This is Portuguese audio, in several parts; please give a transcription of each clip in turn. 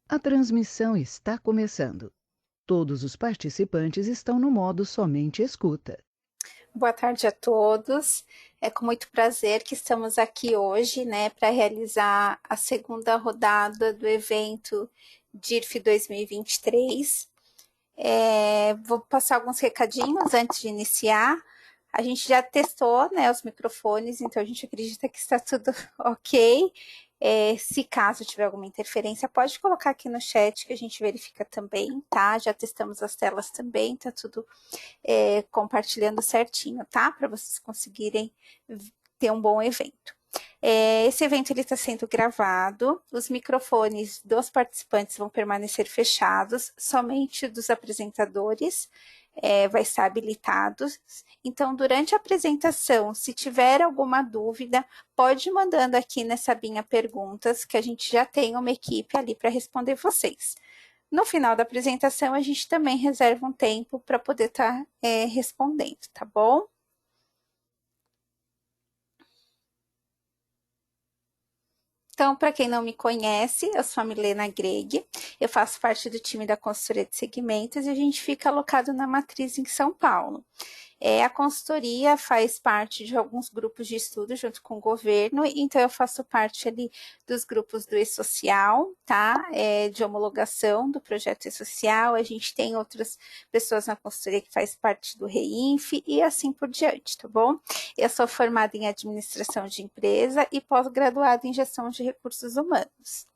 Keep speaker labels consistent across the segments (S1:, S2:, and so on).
S1: A transmissão está começando. Todos os participantes estão no modo somente escuta.
S2: Boa tarde a todos. É com muito prazer que estamos aqui hoje, né, para realizar a segunda rodada do evento DIRF 2023. Vou passar alguns recadinhos antes de iniciar. A gente já testou, né, os microfones, então a gente acredita que está tudo ok. Se caso tiver alguma interferência, pode colocar aqui no chat que a gente verifica também, tá? Já testamos as telas também, tá tudo compartilhando certinho, tá? Para vocês conseguirem ter um bom evento. Esse evento está sendo gravado, os microfones dos participantes vão permanecer fechados, somente dos apresentadores vai estar habilitados. Então, durante a apresentação, se tiver alguma dúvida, pode ir mandando aqui nessa abinha perguntas, que a gente já tem uma equipe ali para responder vocês. No final da apresentação, a gente também reserva um tempo para poder estar respondendo, tá bom? Então, para quem não me conhece, eu sou a Milena Greg, eu faço parte do time da consultoria de segmentos e a gente fica alocado na matriz em São Paulo. A consultoria faz parte de alguns grupos de estudo junto com o governo, então eu faço parte ali dos grupos do E-Social, tá? De homologação do projeto E-Social, a gente tem outras pessoas na consultoria que faz parte do REINF e assim por diante, tá bom? Eu sou formada em administração de empresa e pós-graduada em gestão de recursos humanos.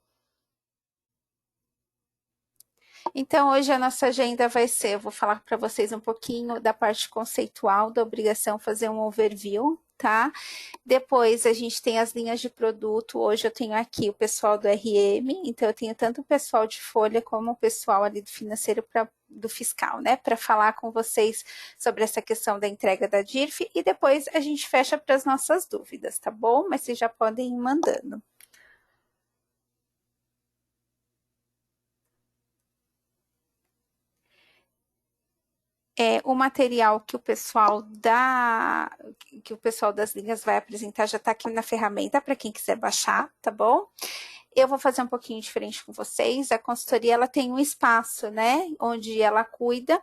S2: Então, hoje a nossa agenda vai ser, eu vou falar para vocês um pouquinho da parte conceitual da obrigação, fazer um overview, tá? Depois a gente tem as linhas de produto, hoje eu tenho aqui o pessoal do RM, então eu tenho tanto o pessoal de folha como o pessoal ali do financeiro do fiscal, né, para falar com vocês sobre essa questão da entrega da DIRF e depois a gente fecha para as nossas dúvidas, tá bom? Mas vocês já podem ir mandando. O material que o pessoal das linhas vai apresentar já está aqui na ferramenta para quem quiser baixar, tá bom? Eu vou fazer um pouquinho diferente com vocês. A consultoria ela tem um espaço, né, onde ela cuida,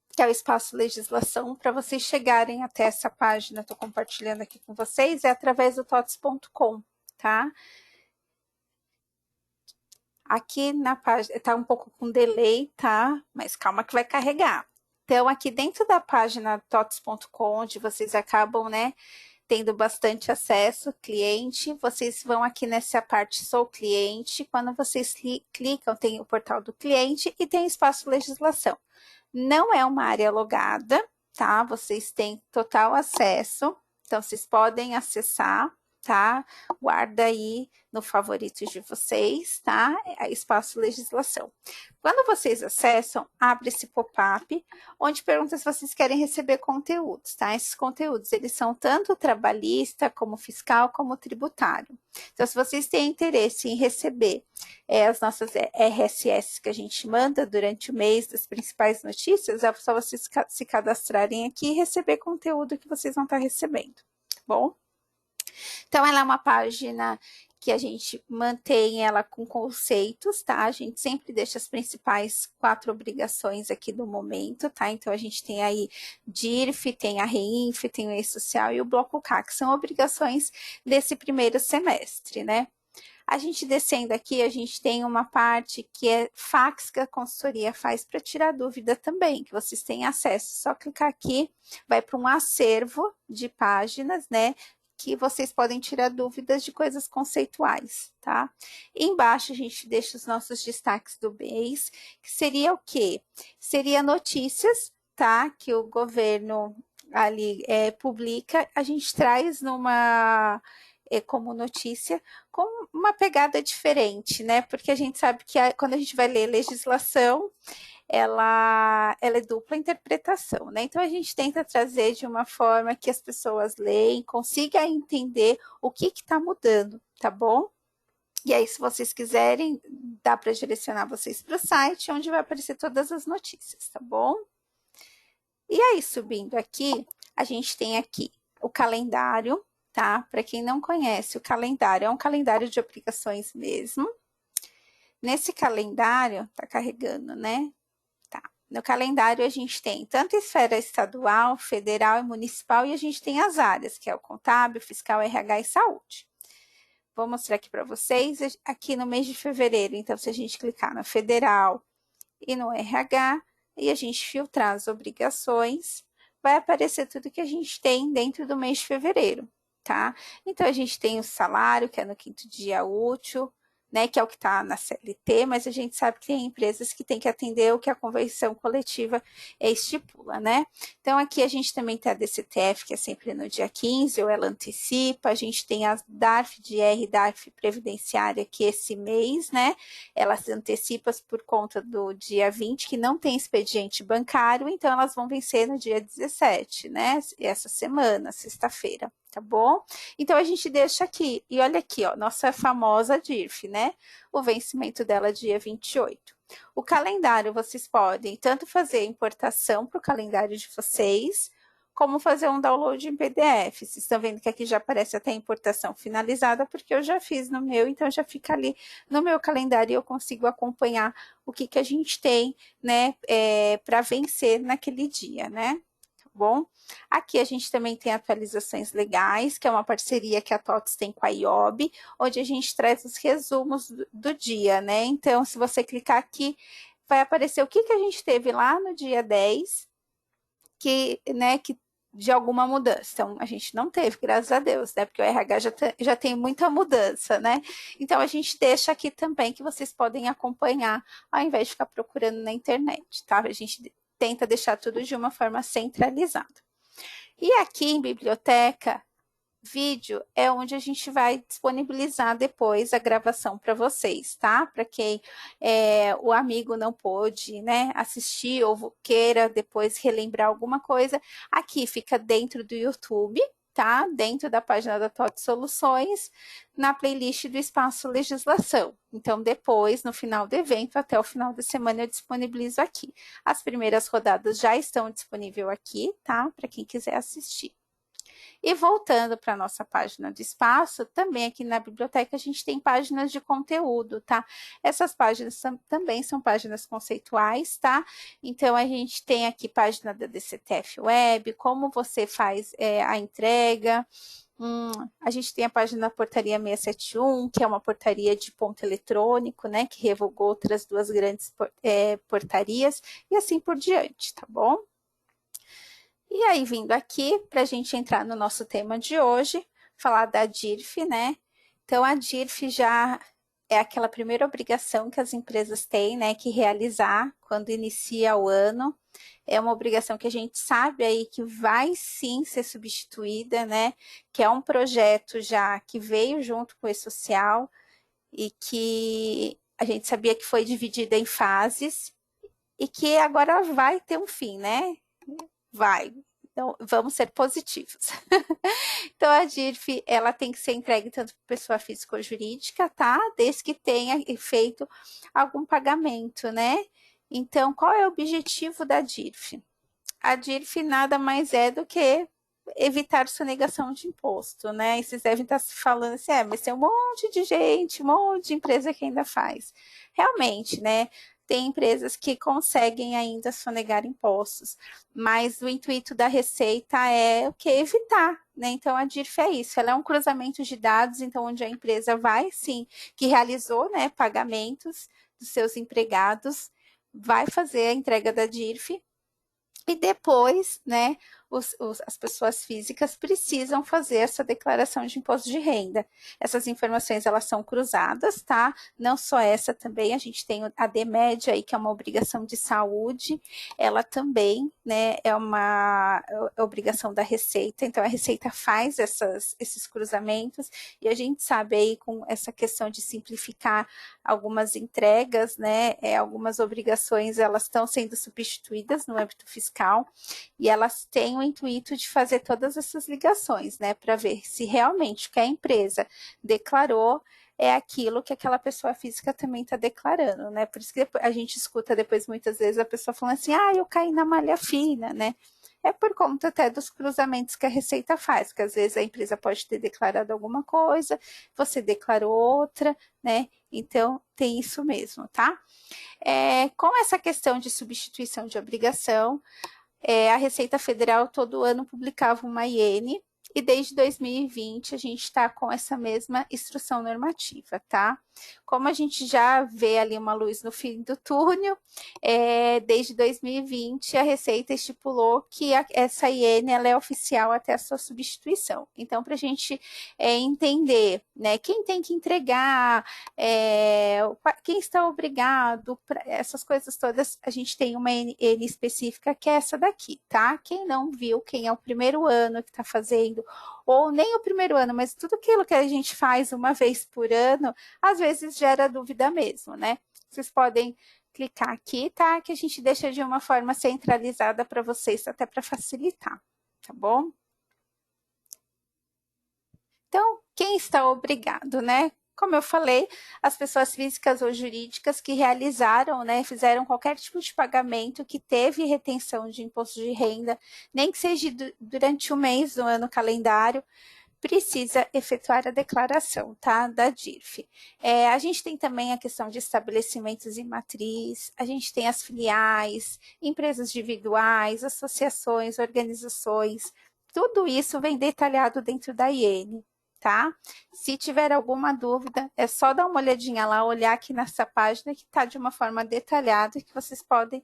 S2: que é o espaço legislação, para vocês chegarem até essa página. Estou compartilhando aqui com vocês, é através do tots.com, tá? Aqui na página, está um pouco com delay, tá? Mas calma que vai carregar. Então, aqui dentro da página tots.com, onde vocês acabam, né, tendo bastante acesso, cliente, vocês vão aqui nessa parte Sou Cliente. Quando vocês clicam, tem o portal do cliente e tem espaço legislação. Não é uma área logada, tá? Vocês têm total acesso, então vocês podem acessar, tá? Guarda aí no favoritos de vocês, tá? Espaço legislação. Quando vocês acessam, abre esse pop-up, onde pergunta se vocês querem receber conteúdos, tá? Esses conteúdos, eles são tanto trabalhista, como fiscal, como tributário. Então, se vocês têm interesse em receber as nossas RSS que a gente manda durante o mês, das principais notícias, é só vocês se cadastrarem aqui e receber conteúdo que vocês vão estar recebendo, tá bom? Então, ela é uma página que a gente mantém ela com conceitos, tá? A gente sempre deixa as principais 4 obrigações aqui do momento, tá? Então, a gente tem aí DIRF, tem a REINF, tem o E-Social e o Bloco K, que são obrigações desse primeiro semestre, né? A gente descendo aqui, a gente tem uma parte que é fax que a consultoria faz para tirar dúvida também, que vocês têm acesso. Só clicar aqui, vai para um acervo de páginas, né? Que vocês podem tirar dúvidas de coisas conceituais, tá? Embaixo a gente deixa os nossos destaques do mês, que seria o quê? Seria notícias, tá? Que o governo ali publica, a gente traz numa como notícia, com uma pegada diferente, né? Porque a gente sabe que quando a gente vai ler legislação, ela é dupla interpretação, né? Então a gente tenta trazer de uma forma que as pessoas leem, consigam entender o que está mudando, tá bom? E aí, se vocês quiserem, dá para direcionar vocês para o site, onde vai aparecer todas as notícias, tá bom? E aí, subindo aqui, a gente tem aqui o calendário, tá? Para quem não conhece, o calendário é um calendário de aplicações mesmo. Nesse calendário, tá carregando, né? Tá. No calendário a gente tem tanto esfera estadual, federal e municipal, e a gente tem as áreas, que é o contábil, fiscal, RH e saúde. Vou mostrar aqui para vocês, aqui no mês de fevereiro. Então, se a gente clicar na federal e no RH, e a gente filtrar as obrigações, vai aparecer tudo que a gente tem dentro do mês de fevereiro, tá? Então, a gente tem o salário, que é no 5º dia útil, né, que é o que está na CLT, mas a gente sabe que tem empresas que têm que atender o que a convenção coletiva estipula, né? Então, aqui a gente também tem a DCTF, que é sempre no dia 15, ou ela antecipa, a gente tem a DARF de R, DARF previdenciária, que esse mês, né, ela se antecipa por conta do dia 20, que não tem expediente bancário, então elas vão vencer no dia 17, né, essa semana, sexta-feira. Tá bom? Então, a gente deixa aqui. E olha aqui, ó, nossa famosa DIRF, né? O vencimento dela é dia 28. O calendário, vocês podem tanto fazer a importação para o calendário de vocês, como fazer um download em PDF. Vocês estão vendo que aqui já aparece até a importação finalizada, porque eu já fiz no meu, então já fica ali no meu calendário e eu consigo acompanhar o que a gente tem, né, para vencer naquele dia, né? Bom, aqui a gente também tem atualizações legais, que é uma parceria que a TOTS tem com a IOB, onde a gente traz os resumos do dia, né? Então, se você clicar aqui, vai aparecer o que a gente teve lá no dia 10, né, que de alguma mudança. Então, a gente não teve, graças a Deus, né? Porque o RH já tem muita mudança, né? Então, a gente deixa aqui também que vocês podem acompanhar, ao invés de ficar procurando na internet, tá? A gente tenta deixar tudo de uma forma centralizada. E aqui em biblioteca, vídeo é onde a gente vai disponibilizar depois a gravação para vocês, tá? Para quem o amigo não pôde, né, assistir ou queira depois relembrar alguma coisa, aqui fica dentro do YouTube, tá? Dentro da página da TOTS Soluções, na playlist do Espaço Legislação. Então, depois, no final do evento, até o final da semana, eu disponibilizo aqui. As primeiras rodadas já estão disponíveis aqui, tá? Para quem quiser assistir. E voltando para a nossa página de espaço, também aqui na biblioteca a gente tem páginas de conteúdo, tá? Essas páginas também são páginas conceituais, tá? Então, a gente tem aqui página da DCTF Web, como você faz a entrega. A gente tem a página da portaria 671, que é uma portaria de ponto eletrônico, né? Que revogou outras duas grandes portarias, e assim por diante, tá bom? E aí, vindo aqui, para a gente entrar no nosso tema de hoje, falar da DIRF, né? Então, a DIRF já é aquela primeira obrigação que as empresas têm, né, que realizar quando inicia o ano. É uma obrigação que a gente sabe aí que vai sim ser substituída, né? Que é um projeto já que veio junto com o E-Social e que a gente sabia que foi dividida em fases e que agora vai ter um fim, né? Vai. Então, vamos ser positivos. Então, a DIRF, ela tem que ser entregue tanto para pessoa física ou jurídica, tá? Desde que tenha feito algum pagamento, né? Então, qual é o objetivo da DIRF? A DIRF nada mais é do que evitar sonegação de imposto, né? E vocês devem estar se falando assim, mas tem um monte de gente, um monte de empresa que ainda faz. Realmente, né? Tem empresas que conseguem ainda sonegar impostos, mas o intuito da Receita é o que? Evitar, né? Então, a DIRF é isso, ela é um cruzamento de dados, então, onde a empresa vai, sim, que realizou, né, pagamentos dos seus empregados, vai fazer a entrega da DIRF, e depois, né, as pessoas físicas precisam fazer essa declaração de imposto de renda. Essas informações, elas são cruzadas, tá? Não só essa também, a gente tem a DMED aí, que é uma obrigação de saúde, ela também, né, é uma obrigação da Receita, então a Receita faz esses cruzamentos, e a gente sabe aí com essa questão de simplificar algumas entregas, né, algumas obrigações, elas estão sendo substituídas no âmbito fiscal, e elas têm o intuito de fazer todas essas ligações, né, para ver se realmente o que a empresa declarou é aquilo que aquela pessoa física também está declarando, né? Por isso que a gente escuta depois muitas vezes a pessoa falando assim, eu caí na malha fina, né? É por conta até dos cruzamentos que a Receita faz, porque às vezes a empresa pode ter declarado alguma coisa, você declarou outra, né? Então, tem isso mesmo, tá? Com essa questão de substituição de obrigação, a Receita Federal todo ano publicava uma IN, e desde 2020 a gente está com essa mesma instrução normativa, tá? Como a gente já vê ali uma luz no fim do túnel, desde 2020 a Receita estipulou que essa IN ela é oficial até a sua substituição. Então, para a gente entender, né, quem tem que entregar, quem está obrigado, essas coisas todas, a gente tem uma IN específica que é essa daqui, tá? Quem não viu, quem é o primeiro ano que está fazendo, ou nem o primeiro ano, mas tudo aquilo que a gente faz uma vez por ano, às vezes gera dúvida mesmo, né? Vocês podem clicar aqui, tá? Que a gente deixa de uma forma centralizada para vocês, até para facilitar, tá bom? Então, quem está obrigado, né? Como eu falei, as pessoas físicas ou jurídicas que realizaram, né, fizeram qualquer tipo de pagamento que teve retenção de imposto de renda, nem que seja durante o mês do ano calendário, precisa efetuar a declaração, tá, da DIRF. A gente tem também a questão de estabelecimentos em matriz, a gente tem as filiais, empresas individuais, associações, organizações, tudo isso vem detalhado dentro da IN, tá? Se tiver alguma dúvida, é só dar uma olhadinha lá, olhar aqui nessa página que está de uma forma detalhada que vocês podem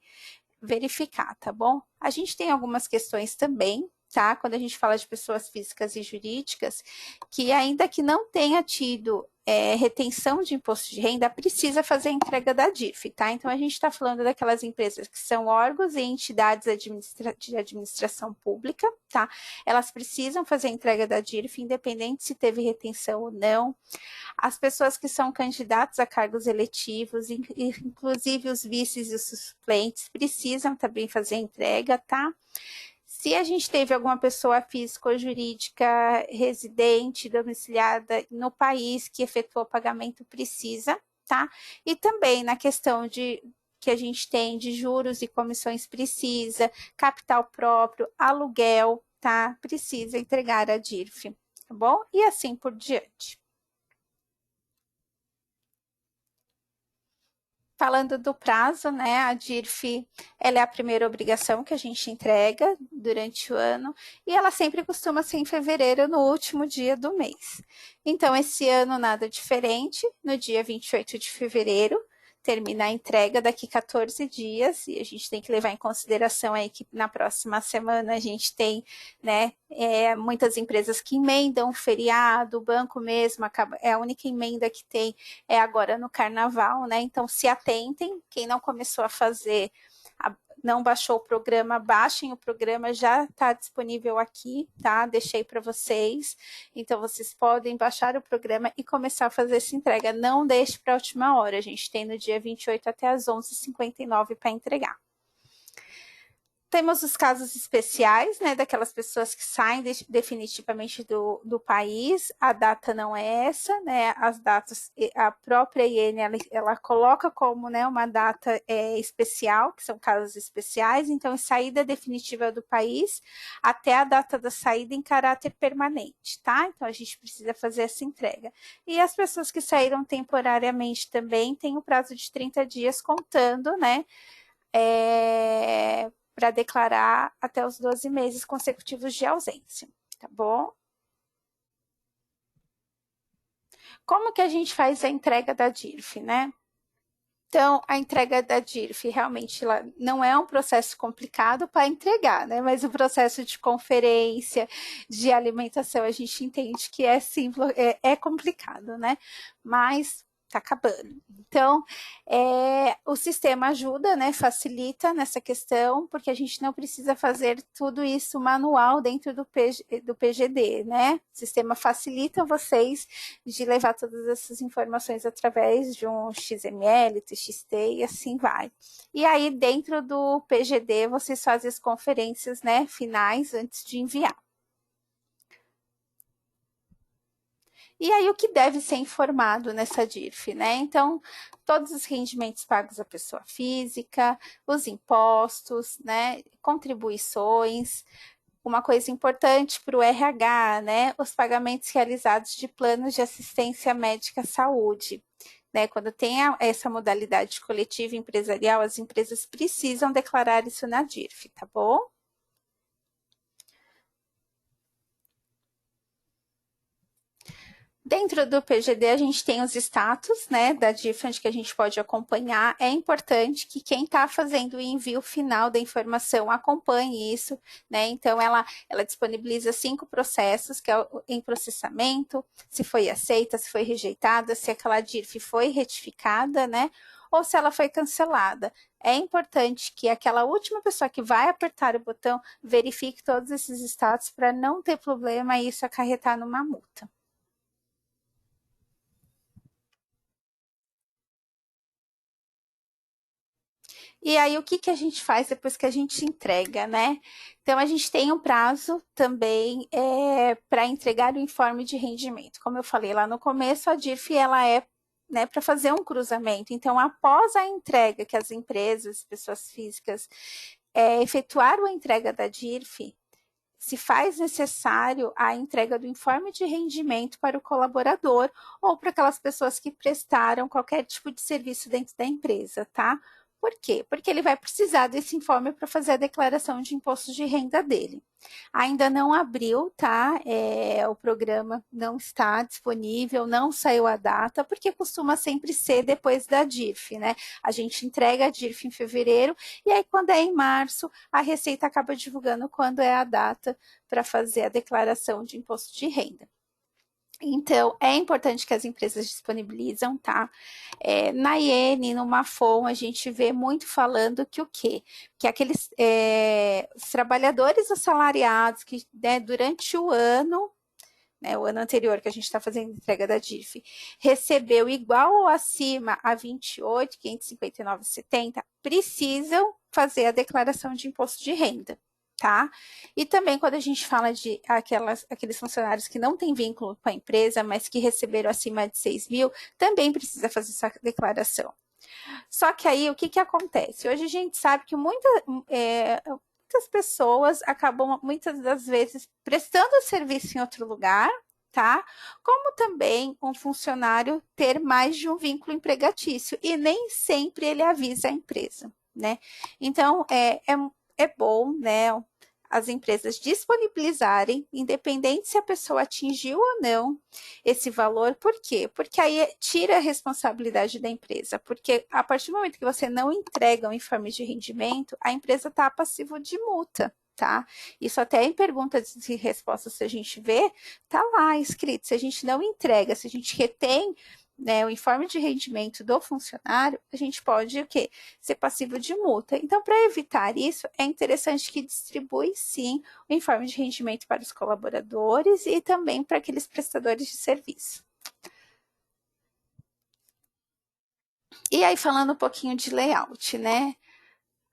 S2: verificar, tá bom? A gente tem algumas questões também, tá? Quando a gente fala de pessoas físicas e jurídicas, que ainda que não tenha tido retenção de imposto de renda, precisa fazer a entrega da DIRF, tá? Então, a gente está falando daquelas empresas que são órgãos e entidades de administração pública, tá? Elas precisam fazer a entrega da DIRF, independente se teve retenção ou não. As pessoas que são candidatos a cargos eletivos, inclusive os vices e os suplentes, precisam também fazer a entrega, tá? Se a gente teve alguma pessoa física ou jurídica residente, domiciliada no país que efetuou o pagamento, precisa, tá? E também na questão que a gente tem de juros e comissões, precisa, capital próprio, aluguel, tá? Precisa entregar a DIRF, tá bom? E assim por diante. Falando do prazo, né, a DIRF, ela é a primeira obrigação que a gente entrega durante o ano, e ela sempre costuma ser em fevereiro, no último dia do mês. Então, esse ano nada diferente, no dia 28 de fevereiro, termina a entrega daqui 14 dias, e a gente tem que levar em consideração aí que na próxima semana a gente tem, né, muitas empresas que emendam o feriado, o banco mesmo é a única emenda que tem agora no carnaval, né? Então se atentem, quem não começou a fazer, não baixou o programa, baixem o programa, já está disponível aqui, tá? Deixei para vocês. Então, vocês podem baixar o programa e começar a fazer essa entrega. Não deixe para a última hora. A gente tem no dia 28 até às 11h59 para entregar. Temos os casos especiais, né, daquelas pessoas que saem definitivamente do país, a data não é essa, né, as datas, a própria IN, ela coloca como, né, uma data especial, que são casos especiais, então, saída definitiva do país até a data da saída em caráter permanente, tá? Então, a gente precisa fazer essa entrega. E as pessoas que saíram temporariamente também têm o prazo de 30 dias contando, né, para declarar até os 12 meses consecutivos de ausência, tá bom? Como que a gente faz a entrega da DIRF, né? Então, a entrega da DIRF realmente não é um processo complicado para entregar, né? Mas o processo de conferência, de alimentação, a gente entende que é simples, é complicado, né? Mas está acabando. Então, o sistema ajuda, né, facilita nessa questão, porque a gente não precisa fazer tudo isso manual dentro do PGD, né? O sistema facilita vocês de levar todas essas informações através de um XML, TXT e assim vai. E aí, dentro do PGD, vocês fazem as conferências, né, finais antes de enviar. E aí, o que deve ser informado nessa DIRF, né? Então, todos os rendimentos pagos à pessoa física, os impostos, né? Contribuições. Uma coisa importante para o RH, né? Os pagamentos realizados de planos de assistência médica à saúde. né? Quando tem essa modalidade coletiva empresarial, as empresas precisam declarar isso na DIRF, tá bom? Dentro do PGD, a gente tem os status, né, da DIRF, onde que a gente pode acompanhar. É importante que quem está fazendo o envio final da informação acompanhe isso, né? Então, ela disponibiliza 5 processos, que é em processamento, se foi aceita, se foi rejeitada, se aquela DIRF foi retificada, né? Ou se ela foi cancelada. É importante que aquela última pessoa que vai apertar o botão verifique todos esses status para não ter problema e isso acarretar numa multa. E aí, o que, que a gente faz depois que a gente entrega, né? Então, a gente tem um prazo também para entregar o informe de rendimento. Como eu falei lá no começo, a DIRF ela é, né, para fazer um cruzamento. Então, após a entrega que as empresas, pessoas físicas, efetuaram a entrega da DIRF, se faz necessário a entrega do informe de rendimento para o colaborador ou para aquelas pessoas que prestaram qualquer tipo de serviço dentro da empresa, tá? Por quê? Porque ele vai precisar desse informe para fazer a declaração de imposto de renda dele. Ainda não abriu, tá? O programa não está disponível, não saiu a data, porque costuma sempre ser depois da DIRF, né? A gente entrega a DIRF em fevereiro, e aí quando é em março, a Receita acaba divulgando quando é a data para fazer a declaração de imposto de renda. Então, é importante que as empresas disponibilizam, tá? Na IN, no Mafon, a gente vê muito falando que o quê? Que aqueles os trabalhadores assalariados que, né, durante o ano, né, o ano anterior que a gente está fazendo entrega da DIRF, recebeu igual ou acima a 28.559,70, precisam fazer a declaração de imposto de renda. Tá? E também quando a gente fala de aqueles funcionários que não têm vínculo com a empresa, mas que receberam acima de 6 mil, também precisa fazer essa declaração. Só que aí, o que, que acontece? Hoje a gente sabe que muitas pessoas acabam, muitas das vezes, prestando serviço em outro lugar, tá? Como também um funcionário ter mais de um vínculo empregatício, e nem sempre ele avisa a empresa, né? Então, é bom, né, as empresas disponibilizarem, independente se a pessoa atingiu ou não esse valor. Por quê? Porque aí tira a responsabilidade da empresa, porque a partir do momento que você não entrega o informe de rendimento, a empresa está passiva de multa. Tá? Isso até em perguntas e respostas, se a gente vê, tá lá escrito. Se a gente não entrega, se a gente retém, né, o informe de rendimento do funcionário, a gente pode o quê? Ser passivo de multa. Então, para evitar isso, é interessante que distribui, sim, o informe de rendimento para os colaboradores e também para aqueles prestadores de serviço. E aí, falando um pouquinho de layout, né?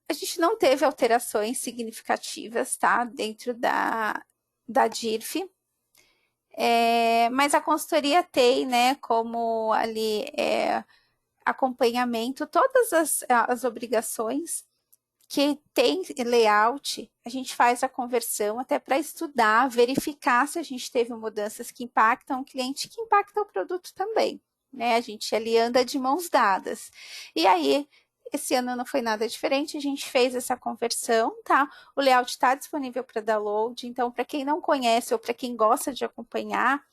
S2: A gente não teve alterações significativas, tá? Dentro da DIRF. Mas a consultoria tem, né, como ali acompanhamento, todas as obrigações que tem layout, a gente faz a conversão até para estudar, verificar se a gente teve mudanças que impactam o cliente, que impactam o produto também, né? A gente ali anda de mãos dadas. E aí, esse ano não foi nada diferente, a gente fez essa conversão, tá? O layout está disponível para download, então para quem não conhece ou para quem gosta de acompanhar,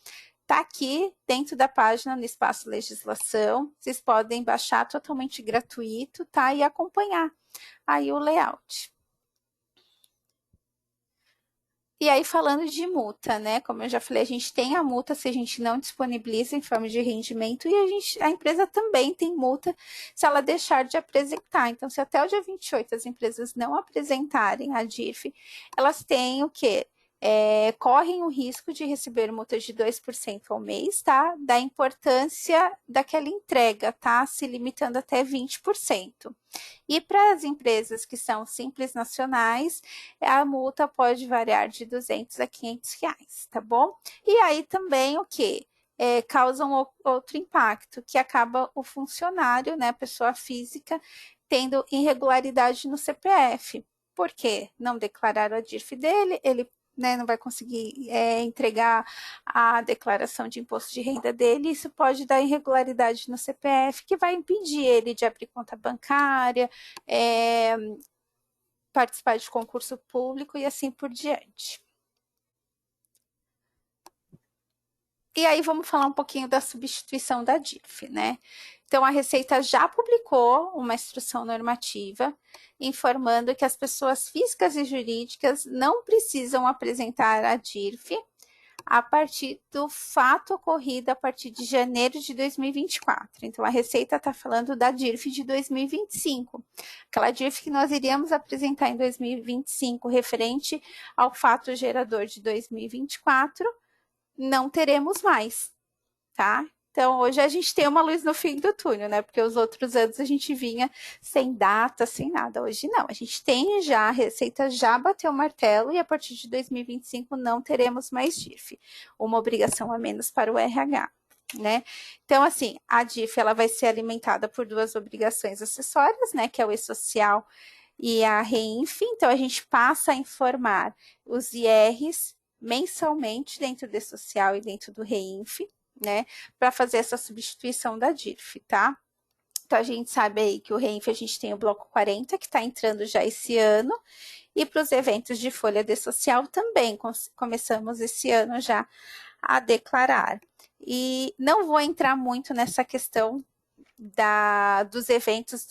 S2: tá aqui dentro da página no espaço legislação, vocês podem baixar totalmente gratuito, tá? E acompanhar aí o layout. E aí, falando de multa, né? Como eu já falei, a gente tem a multa se a gente não disponibiliza informe de rendimento e a empresa também tem multa se ela deixar de apresentar. Então, se até o dia 28 as empresas não apresentarem a DIRF, elas têm o quê? Correm o risco de receber multas de 2% ao mês, tá? Da importância daquela entrega, tá? Se limitando até 20%. E para as empresas que são simples nacionais, a multa pode variar de 200 a 500 reais, tá bom? E aí também o que? Causa outro impacto, que acaba o funcionário, né, pessoa física, tendo irregularidade no CPF. Por quê? Não declararam a DIRF dele, ele né, não vai conseguir entregar a declaração de imposto de renda dele, isso pode dar irregularidade no CPF, que vai impedir ele de abrir conta bancária, participar de concurso público e assim por diante. E aí vamos falar um pouquinho da substituição da DIRF, né? Então, a Receita já publicou uma instrução normativa informando que as pessoas físicas e jurídicas não precisam apresentar a DIRF a partir do fato ocorrido a partir de janeiro de 2024. Então, a Receita está falando da DIRF de 2025, aquela DIRF que nós iríamos apresentar em 2025, referente ao fato gerador de 2024, não teremos mais, tá? Então, hoje a gente tem uma luz no fim do túnel, né? Porque os outros anos a gente vinha sem data, sem nada. Hoje não, a gente tem já, a Receita já bateu o martelo e a partir de 2025 não teremos mais DIRF. Uma obrigação a menos para o RH, né? Então, assim, a DIRF ela vai ser alimentada por duas obrigações acessórias, né? Que é o E-Social e a REINF. Então, a gente passa a informar os IRs mensalmente dentro do E-Social e dentro do REINF, né, para fazer essa substituição da DIRF, tá? Então, a gente sabe aí que o REINF a gente tem o bloco 40, que está entrando já esse ano, e para os eventos de folha de social também começamos esse ano já a declarar. E não vou entrar muito nessa questão dos eventos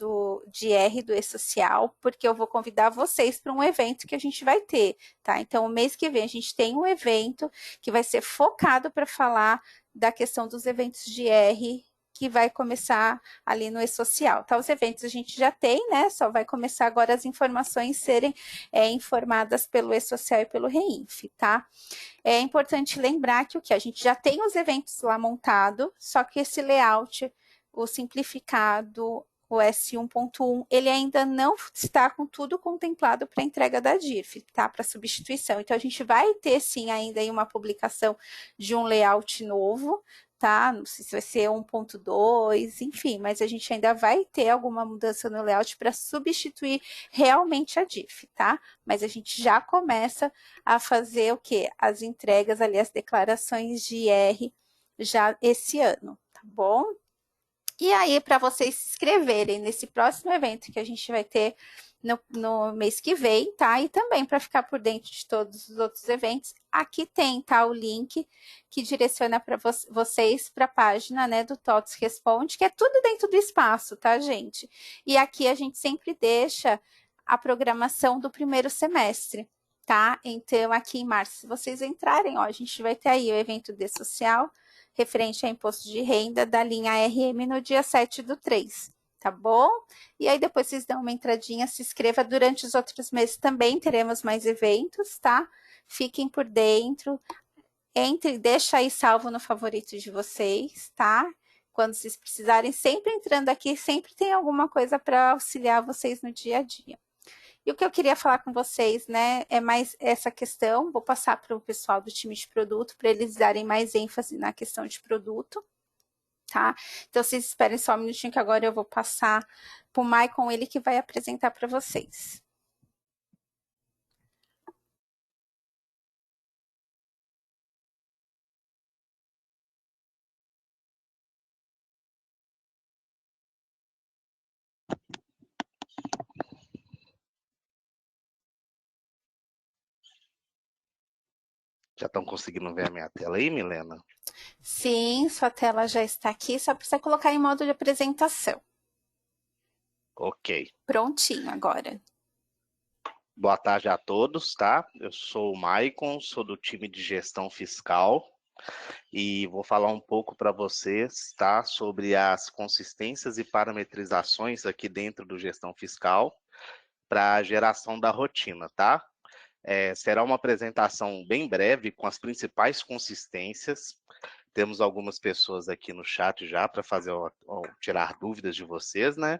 S2: de R do E-Social, porque eu vou convidar vocês para um evento que a gente vai ter, tá? Então, o mês que vem a gente tem um evento que vai ser focado para falar da questão dos eventos de R, que vai começar ali no E-Social, tá? Os eventos a gente já tem, né? Só vai começar agora as informações serem informadas pelo E-Social e pelo REINF, tá? É importante lembrar que a gente já tem os eventos lá montado, só que esse layout, o simplificado, o S1.1, ele ainda não está com tudo contemplado para entrega da DIRF, tá? Para substituição. Então, a gente vai ter, sim, ainda aí uma publicação de um layout novo, tá? Não sei se vai ser 1.2, enfim, mas a gente ainda vai ter alguma mudança no layout para substituir realmente a DIRF, tá? Mas a gente já começa a fazer o quê? As entregas ali, as declarações de IR já esse ano, tá bom? E aí, para vocês se inscreverem nesse próximo evento que a gente vai ter no mês que vem, tá? E também para ficar por dentro de todos os outros eventos, aqui tem, tá, o link que direciona para vocês para a página, né, do TOTS Responde, que é tudo dentro do espaço, tá, gente? E aqui a gente sempre deixa a programação do primeiro semestre, tá? Então, aqui em março, se vocês entrarem, ó, a gente vai ter aí o evento de social, referente a imposto de renda da linha RM no dia 7/3, tá bom? E aí depois vocês dão uma entradinha, se inscreva. Durante os outros meses também teremos mais eventos, tá? Fiquem por dentro, deixa aí salvo no favorito de vocês, tá? Quando vocês precisarem, sempre entrando aqui, sempre tem alguma coisa para auxiliar vocês no dia a dia. E o que eu queria falar com vocês, né, é mais essa questão, vou passar para o pessoal do time de produto, para eles darem mais ênfase na questão de produto, tá? Então, vocês esperem só um minutinho que agora eu vou passar para o Maicon, ele que vai apresentar para vocês.
S3: Já estão conseguindo ver a minha tela aí, Milena?
S2: Sim, sua tela já está aqui, só precisa colocar em modo de apresentação.
S3: Ok.
S2: Prontinho agora.
S3: Boa tarde a todos, tá? Eu sou o Maicon, sou do time de gestão fiscal e vou falar um pouco para vocês, tá? Sobre as consistências e parametrizações aqui dentro do gestão fiscal para a geração da rotina, tá? Será uma apresentação bem breve com as principais consistências. Temos algumas pessoas aqui no chat já para tirar dúvidas de vocês, né?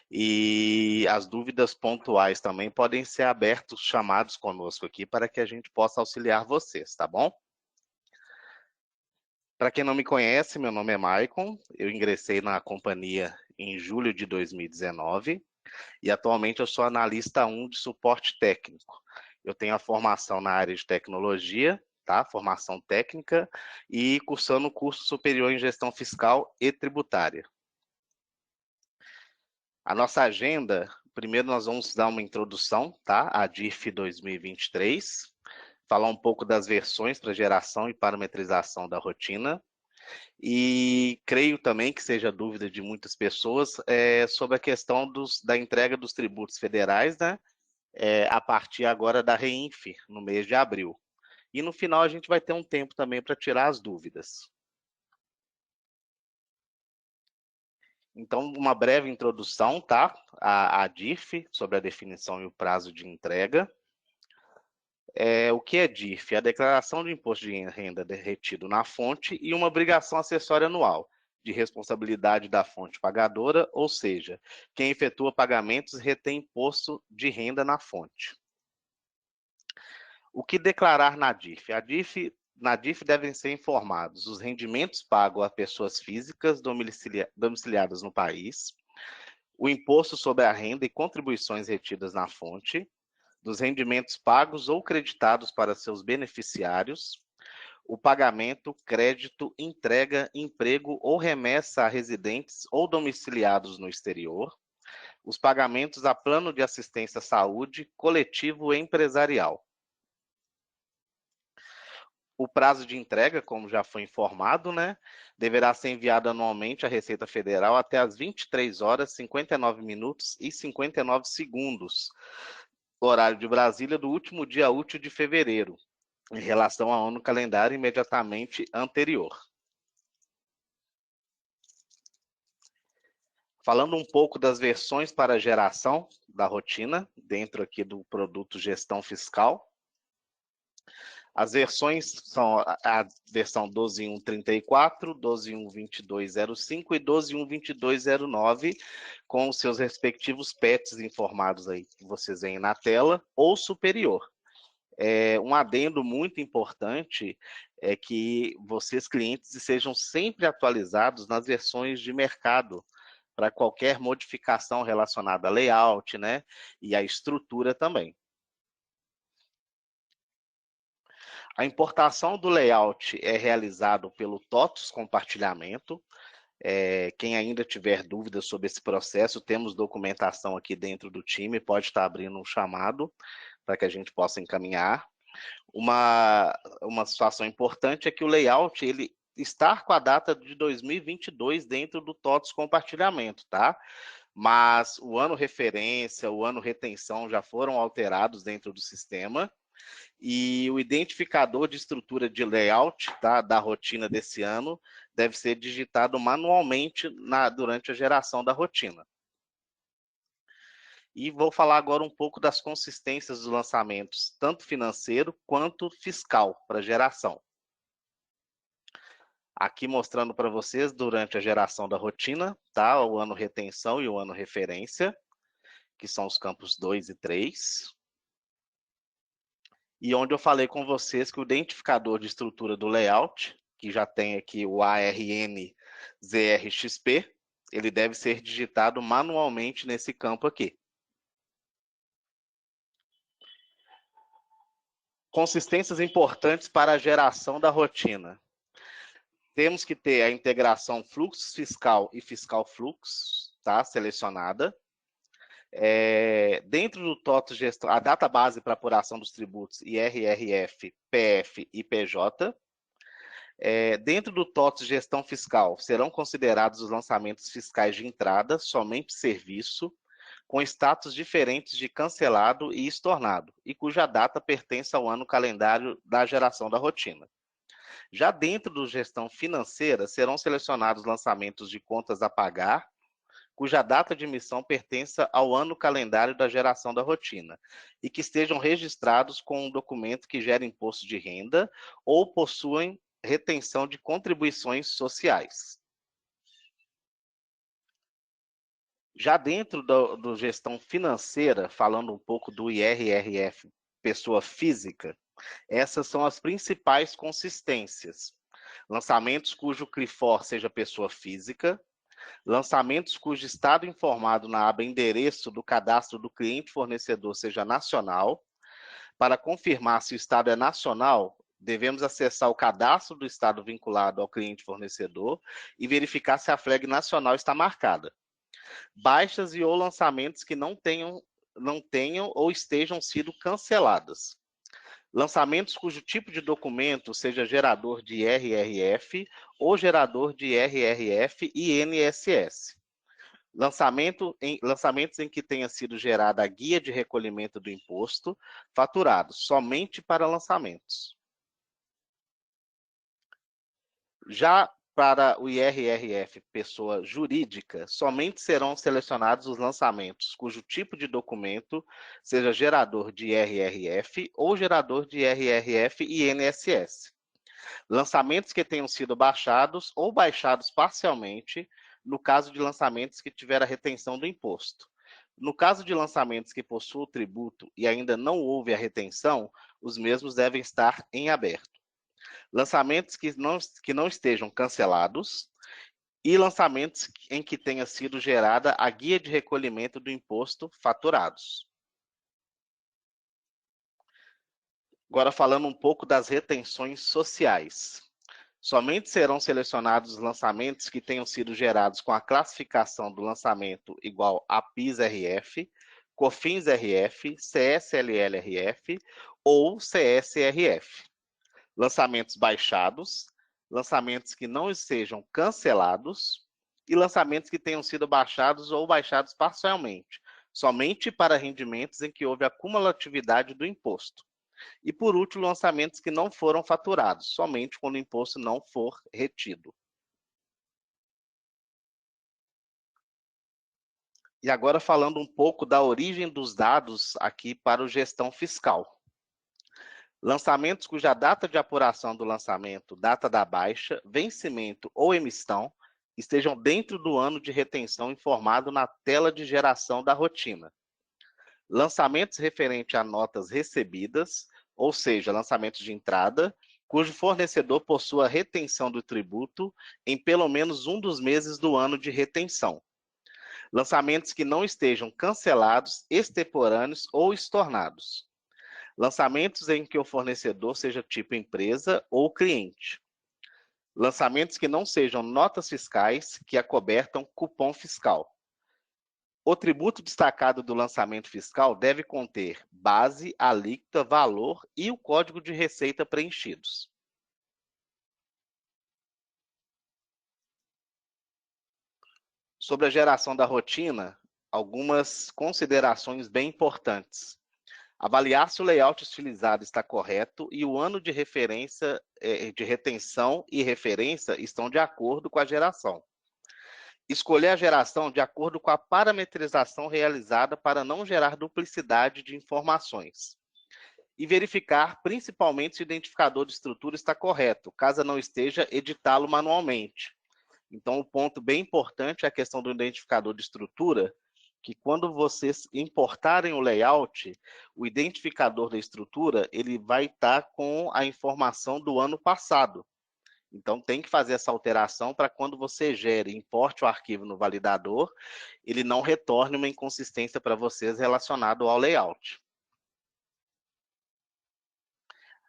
S3: E as dúvidas pontuais também podem ser abertos, chamados conosco aqui para que a gente possa auxiliar vocês, tá bom? Para quem não me conhece, meu nome é Maicon, eu ingressei na companhia em julho de 2019 e atualmente eu sou analista 1 de suporte técnico. Eu tenho a formação na área de tecnologia, tá? Formação técnica, e cursando curso superior em gestão fiscal e tributária. A nossa agenda, primeiro nós vamos dar uma introdução, tá? A DIRF 2023, falar um pouco das versões para geração e parametrização da rotina, e creio também que seja dúvida de muitas pessoas sobre a questão da entrega dos tributos federais, né? A partir agora da REINF, no mês de abril. E no final a gente vai ter um tempo também para tirar as dúvidas. Então, uma breve introdução, tá? A DIRF, sobre a definição e o prazo de entrega. O que é DIRF? É a declaração de imposto de renda retido na fonte e uma obrigação acessória anual de responsabilidade da fonte pagadora, ou seja, quem efetua pagamentos retém imposto de renda na fonte. O que declarar na DIRF? Na DIRF devem ser informados os rendimentos pagos a pessoas físicas domiciliadas no país, o imposto sobre a renda e contribuições retidas na fonte, dos rendimentos pagos ou creditados para seus beneficiários, o pagamento, crédito, entrega, emprego ou remessa a residentes ou domiciliados no exterior, os pagamentos a plano de assistência à saúde, coletivo e empresarial. O prazo de entrega, como já foi informado, né, deverá ser enviado anualmente à Receita Federal até às 23 horas, 59 minutos e 59 segundos, horário de Brasília, do último dia útil de fevereiro, em relação ao ano calendário imediatamente anterior. Falando um pouco das versões para geração da rotina, dentro aqui do produto Gestão Fiscal. As versões são a versão 12.1.34, 12.1.22.05 e 12.1.22.09, com os seus respectivos PETs informados aí, que vocês veem na tela, ou superior. Um adendo muito importante é que vocês, clientes, sejam sempre atualizados nas versões de mercado, para qualquer modificação relacionada a layout, né, e a estrutura também. A importação do layout é realizado pelo TOTOS Compartilhamento. Quem ainda tiver dúvidas sobre esse processo, temos documentação aqui dentro do time, pode estar abrindo um chamado para que a gente possa encaminhar. Uma situação importante é que o layout, ele está com a data de 2022 dentro do TOTOS Compartilhamento, tá? Mas o ano referência, o ano retenção já foram alterados dentro do sistema, e o identificador de estrutura de layout, tá, da rotina desse ano deve ser digitado manualmente durante a geração da rotina. E vou falar agora um pouco das consistências dos lançamentos, tanto financeiro quanto fiscal, para geração. Aqui mostrando para vocês durante a geração da rotina, tá, o ano retenção e o ano referência, que são os campos 2 e 3. E onde eu falei com vocês que o identificador de estrutura do layout, que já tem aqui o ARN ZRXP, ele deve ser digitado manualmente nesse campo aqui. Consistências importantes para a geração da rotina. Temos que ter a integração fluxo fiscal e fiscal fluxo, tá, selecionada. Dentro do TOTOS gestão, a data base para apuração dos tributos IRRF, PF e PJ. Dentro do TOTOS gestão fiscal, serão considerados os lançamentos fiscais de entrada, somente serviço, com status diferentes de cancelado e estornado, e cuja data pertence ao ano calendário da geração da rotina. Já dentro do gestão financeira, serão selecionados lançamentos de contas a pagar, cuja data de emissão pertença ao ano calendário da geração da rotina, e que estejam registrados com um documento que gera imposto de renda ou possuem retenção de contribuições sociais. Já dentro do gestão financeira, falando um pouco do IRRF, pessoa física, essas são as principais consistências. Lançamentos cujo CRIFOR seja pessoa física, lançamentos cujo estado informado na aba endereço do cadastro do cliente fornecedor seja nacional, Para confirmar se o estado é nacional, devemos acessar o cadastro do estado vinculado ao cliente fornecedor e verificar se a flag nacional está marcada. Baixas e ou lançamentos que não tenham ou estejam sido canceladas. Lançamentos cujo tipo de documento seja gerador de RRF ou gerador de RRF e INSS. Lançamentos em que tenha sido gerada a guia de recolhimento do imposto faturado somente para lançamentos. Já para o IRRF, pessoa jurídica, somente serão selecionados os lançamentos cujo tipo de documento seja gerador de IRRF ou gerador de IRRF e INSS. Lançamentos que tenham sido baixados ou baixados parcialmente, no caso de lançamentos que tiver a retenção do imposto. No caso de lançamentos que possuam o tributo e ainda não houve a retenção, os mesmos devem estar em aberto. Lançamentos que não estejam cancelados e lançamentos em que tenha sido gerada a guia de recolhimento do imposto faturados. Agora falando um pouco das retenções sociais. Somente serão selecionados os lançamentos que tenham sido gerados com a classificação do lançamento igual a PIS-RF, COFINS-RF, CSLL-RF ou CSRF. Lançamentos baixados, lançamentos que não sejam cancelados e lançamentos que tenham sido baixados ou baixados parcialmente, somente para rendimentos em que houve a cumulatividade do imposto. E, por último, lançamentos que não foram faturados, somente quando o imposto não for retido. E agora falando um pouco da origem dos dados aqui para o gestão fiscal. Lançamentos cuja data de apuração do lançamento, data da baixa, vencimento ou emissão estejam dentro do ano de retenção informado na tela de geração da rotina. Lançamentos referentes a notas recebidas, ou seja, lançamentos de entrada, cujo fornecedor possua retenção do tributo em pelo menos um dos meses do ano de retenção. Lançamentos que não estejam cancelados, extemporâneos ou estornados. Lançamentos em que o fornecedor seja tipo empresa ou cliente. Lançamentos que não sejam notas fiscais que acobertam cupom fiscal. O tributo destacado do lançamento fiscal deve conter base, alíquota, valor e o código de receita preenchidos. Sobre a geração da rotina, algumas considerações bem importantes. Avaliar se o layout utilizado está correto e o ano de referência, de retenção e referência estão de acordo com a geração. Escolher a geração de acordo com a parametrização realizada para não gerar duplicidade de informações. E verificar principalmente se o identificador de estrutura está correto, caso não esteja, editá-lo manualmente. Então, um ponto bem importante é a questão do identificador de estrutura, que quando vocês importarem o layout, o identificador da estrutura, ele vai estar com a informação do ano passado. Então, tem que fazer essa alteração para quando você gere, importe o arquivo no validador, ele não retorne uma inconsistência para vocês relacionado ao layout.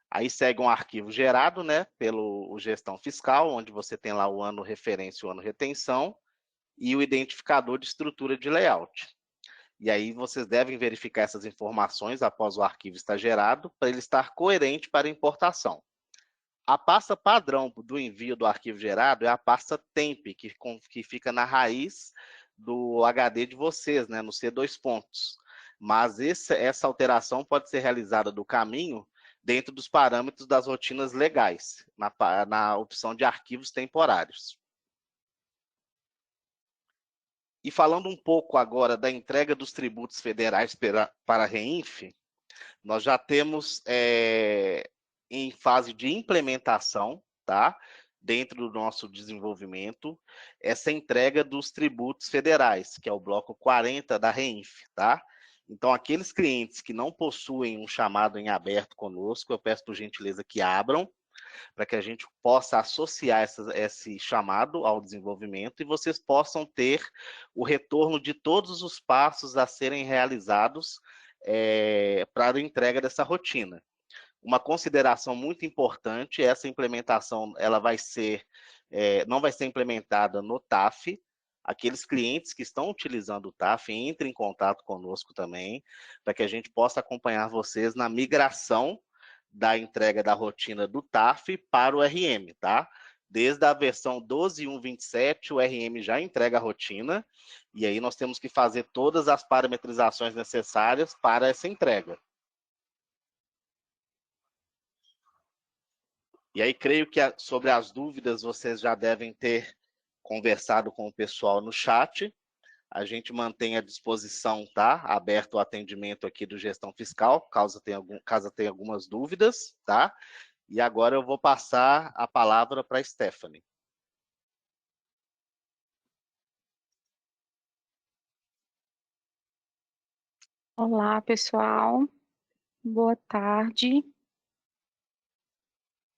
S3: Aí segue um arquivo gerado, né, pelo gestão fiscal, onde você tem lá o ano referência e o ano retenção, e o identificador de estrutura de layout. E aí vocês devem verificar essas informações após o arquivo estar gerado, para ele estar coerente para importação. A pasta padrão do envio do arquivo gerado é a pasta temp, que fica na raiz do HD de vocês, né, no C2 pontos. Mas essa alteração pode ser realizada do caminho dentro dos parâmetros das rotinas legais, na opção de arquivos temporários. E falando um pouco agora da entrega dos tributos federais para a REINF, nós já temos em fase de implementação, tá? Dentro do nosso desenvolvimento, essa entrega dos tributos federais, que é o bloco 40 da REINF, tá? Então, aqueles clientes que não possuem um chamado em aberto conosco, eu peço por gentileza que abram, para que a gente possa associar esse chamado ao desenvolvimento e vocês possam ter o retorno de todos os passos a serem realizados para a entrega dessa rotina. Uma consideração muito importante, essa implementação ela não vai ser implementada no TAF. Aqueles clientes que estão utilizando o TAF, entrem em contato conosco também, para que a gente possa acompanhar vocês na migração da entrega da rotina do TAF para o RM, tá? Desde a versão 12.1.27, o RM já entrega a rotina, e aí nós temos que fazer todas as parametrizações necessárias para essa entrega. E aí, creio que sobre as dúvidas vocês já devem ter conversado com o pessoal no chat. A gente mantém à disposição, tá? Aberto o atendimento aqui do Gestão Fiscal, caso tenha algumas dúvidas, tá? E agora eu vou passar a palavra para a Stephanie.
S4: Olá, pessoal. Boa tarde.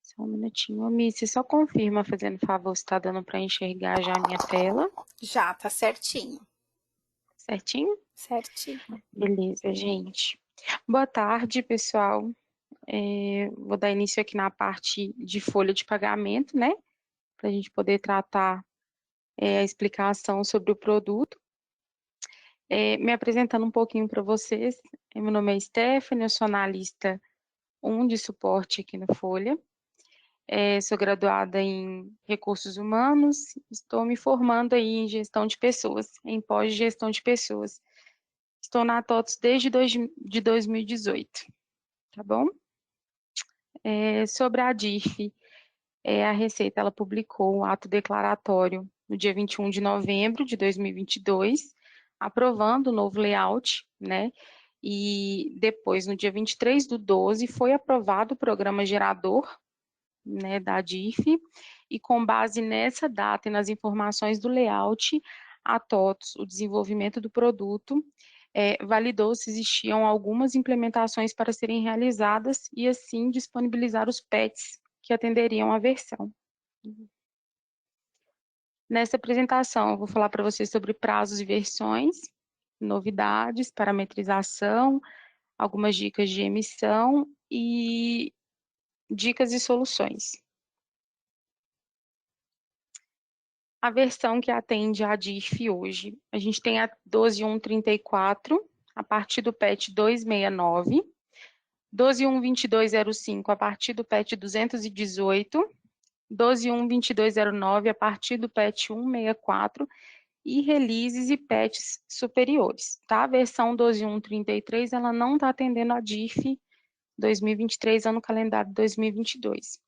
S4: Só um minutinho. Missy, só confirma, fazendo favor, se está dando para enxergar já a minha tela.
S2: Já, tá certinho.
S4: Certinho?
S2: Certinho.
S4: Beleza, gente. Boa tarde, pessoal. Vou dar início aqui na parte de folha de pagamento, né? Para a gente poder tratar a explicação sobre o produto. Me apresentando um pouquinho para vocês. Meu nome é Stephanie, eu sou analista 1 de suporte aqui no Folha. Sou graduada em Recursos Humanos, estou me formando aí em Gestão de Pessoas, em pós-gestão de pessoas. Estou na TOTS desde 2018, tá bom? Sobre a DIF, a Receita, ela publicou o ato declaratório no dia 21 de novembro de 2022, aprovando o novo layout, né? E depois, no dia 23/12, foi aprovado o programa gerador, né, da DIF, e com base nessa data e nas informações do layout, a TOTS, o desenvolvimento do produto, validou se existiam algumas implementações para serem realizadas e assim disponibilizar os PETs que atenderiam à versão. Nessa apresentação, eu vou falar para vocês sobre prazos e versões, novidades, parametrização, algumas dicas de emissão e dicas e soluções. A versão que atende a DIF hoje, a gente tem a 12.1.34, a partir do PET 269, 12.1.2205 a partir do PET 218, 12.1.2209 a partir do PET 164 e releases e PETs superiores, tá? A versão 12.1.33, ela não está atendendo a DIF 2023, ano calendário 2022.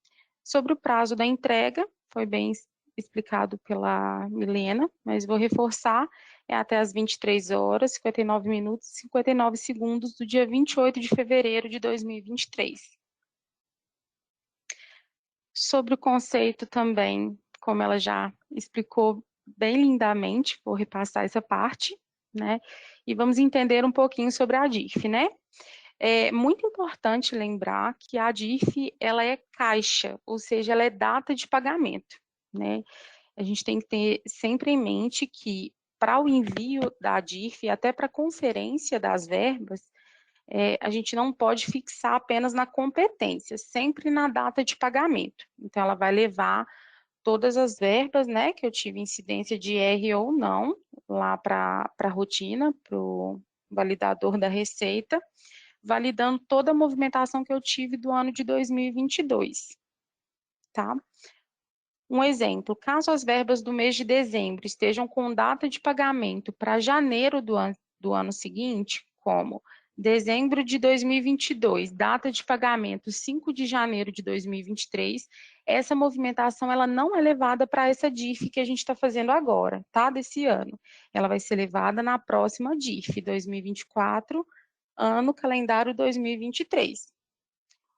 S4: Sobre o prazo da entrega, foi bem explicado pela Milena, mas vou reforçar, é até as 23 horas, 59 minutos e 59 segundos do dia 28 de fevereiro de 2023. Sobre o conceito também, como ela já explicou bem lindamente, vou repassar essa parte, né? E vamos entender um pouquinho sobre a DIF, né? É muito importante lembrar que a DIF, ela é caixa, ou seja, ela é data de pagamento, né? A gente tem que ter sempre em mente que para o envio da DIF e até para a conferência das verbas, a gente não pode fixar apenas na competência, sempre na data de pagamento. Então, ela vai levar todas as verbas, né, que eu tive incidência de R ou não, lá para a rotina, para o validador da Receita, validando toda a movimentação que eu tive do ano de 2022, tá? Um exemplo, caso as verbas do mês de dezembro estejam com data de pagamento para janeiro do ano seguinte, como dezembro de 2022, data de pagamento 5 de janeiro de 2023, essa movimentação ela não é levada para essa DIF que a gente está fazendo agora, tá? Desse ano. Ela vai ser levada na próxima DIF, 2024, ano calendário 2023.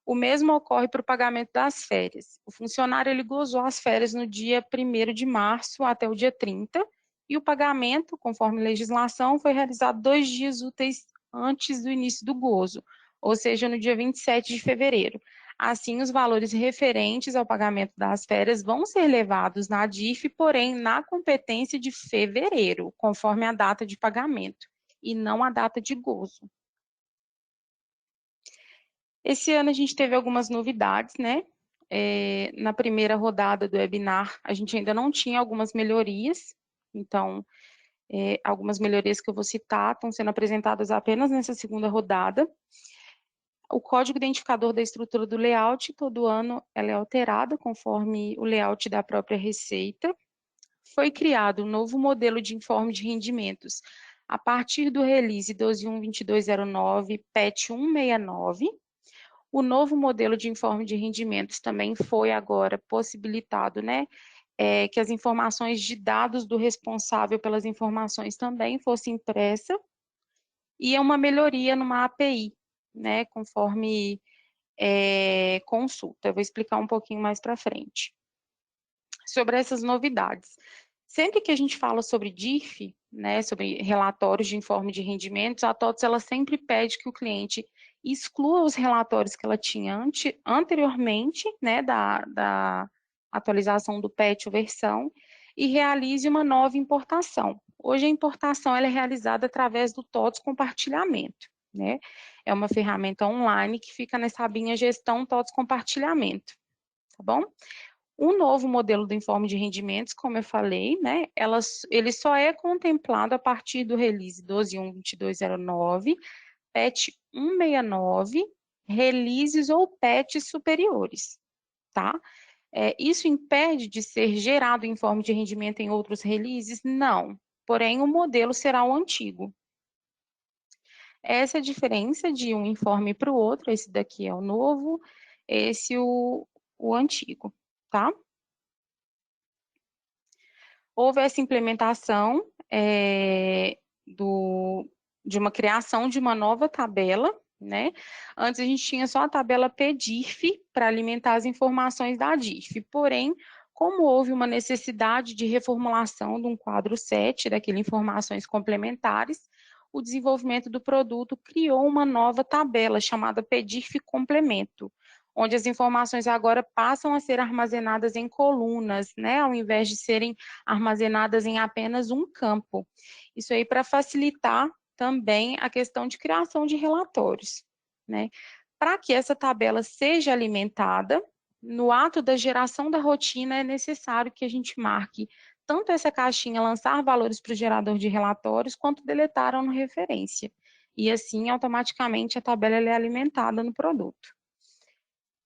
S4: O mesmo ocorre para o pagamento das férias. O funcionário ele gozou as férias no dia 1º de março até o dia 30, e o pagamento, conforme legislação, foi realizado 2 dias úteis antes do início do gozo, ou seja, no dia 27 de fevereiro. Assim, os valores referentes ao pagamento das férias vão ser levados na DIF, porém, na competência de fevereiro, conforme a data de pagamento, e não a data de gozo. Esse ano a gente teve algumas novidades, né? Na primeira rodada do webinar, a gente ainda não tinha algumas melhorias, então, algumas melhorias que eu vou citar estão sendo apresentadas apenas nessa segunda rodada. O código identificador da estrutura do layout, todo ano ela é alterada conforme o layout da própria receita. Foi criado um novo modelo de informe de rendimentos a partir do release 12.1.2209, patch 169. O novo modelo de informe de rendimentos também foi agora possibilitado, né, que as informações de dados do responsável pelas informações também fossem impressa, e é uma melhoria numa API, né, conforme consulta. Eu vou explicar um pouquinho mais para frente. Sobre essas novidades. Sempre que a gente fala sobre DIF, né, sobre relatórios de informe de rendimentos, a TOTS ela sempre pede que o cliente exclua os relatórios que ela tinha anteriormente, né, da atualização do PET ou versão, e realize uma nova importação. Hoje a importação ela é realizada através do TOTS compartilhamento, né? É uma ferramenta online que fica nessa abinha gestão TOTS compartilhamento, tá bom? O novo modelo do informe de rendimentos, como eu falei, né, ele só é contemplado a partir do release 12.1.2209, patch 169, releases ou patches superiores, tá? Isso impede de ser gerado informe de rendimento em outros releases? Não, porém o modelo será o antigo. Essa é a diferença de um informe para o outro, esse daqui é o novo, esse o antigo, tá? Houve essa implementação de uma criação de uma nova tabela, né? Antes a gente tinha só a tabela PDIF para alimentar as informações da DIF, porém, como houve uma necessidade de reformulação de um quadro 7, daquele informações complementares, o desenvolvimento do produto criou uma nova tabela chamada PDIF Complemento, onde as informações agora passam a ser armazenadas em colunas, né, ao invés de serem armazenadas em apenas um campo. Isso aí para facilitar também a questão de criação de relatórios, né? Para que essa tabela seja alimentada, no ato da geração da rotina é necessário que a gente marque tanto essa caixinha lançar valores para o gerador de relatórios, quanto deletar a referência. E assim, automaticamente, a tabela é alimentada no produto.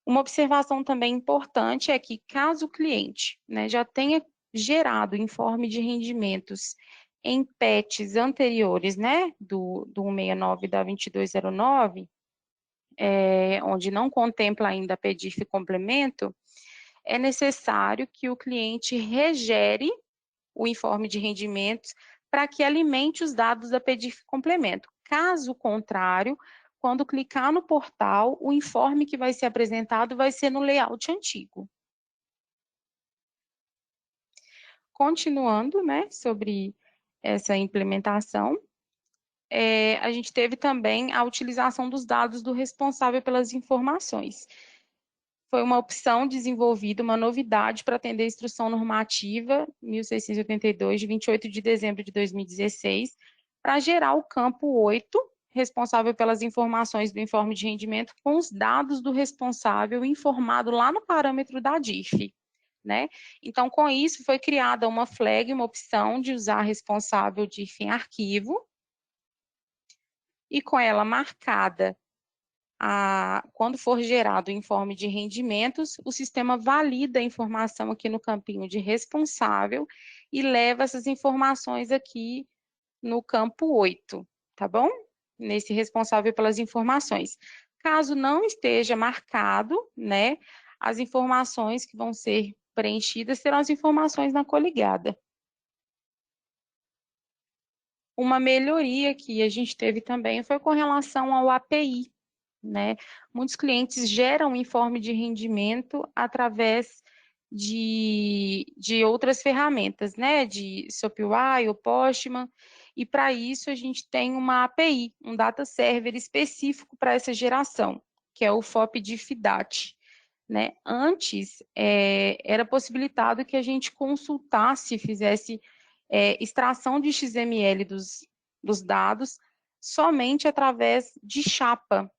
S4: Uma observação também importante é que, caso o cliente, né, já tenha gerado informe de rendimentos em patches anteriores, né, do 169 e da 2209, onde não contempla ainda a PDIF complemento, é necessário que o cliente regere o informe de rendimentos para que alimente os dados da PDIF complemento. Caso contrário, quando clicar no portal, o informe que vai ser apresentado vai ser no layout antigo. Continuando, né, sobre essa implementação, a gente teve também a utilização dos dados do responsável pelas informações. Foi uma opção desenvolvida, uma novidade para atender a Instrução Normativa 1682, de 28 de dezembro de 2016, para gerar o campo 8, responsável pelas informações do informe de rendimento, com os dados do responsável informado lá no parâmetro da DIF, né? Então, com isso, foi criada uma flag, uma opção de usar responsável DIF em arquivo, e com ela marcada quando for gerado o informe de rendimentos, o sistema valida a informação aqui no campinho de responsável e leva essas informações aqui no campo 8, tá bom? Nesse responsável pelas informações. Caso não esteja marcado, né, as informações que vão ser preenchidas serão as informações na coligada. Uma melhoria que a gente teve também foi com relação ao API, né? Muitos clientes geram informe de rendimento através de outras ferramentas, né? De SOAP/UI ou Postman, e para isso a gente tem uma API, um data server específico para essa geração, que é o FOP-DIF-DAT, né? Antes, era possibilitado que a gente consultasse, fizesse extração de XML dos dados somente através de chapa.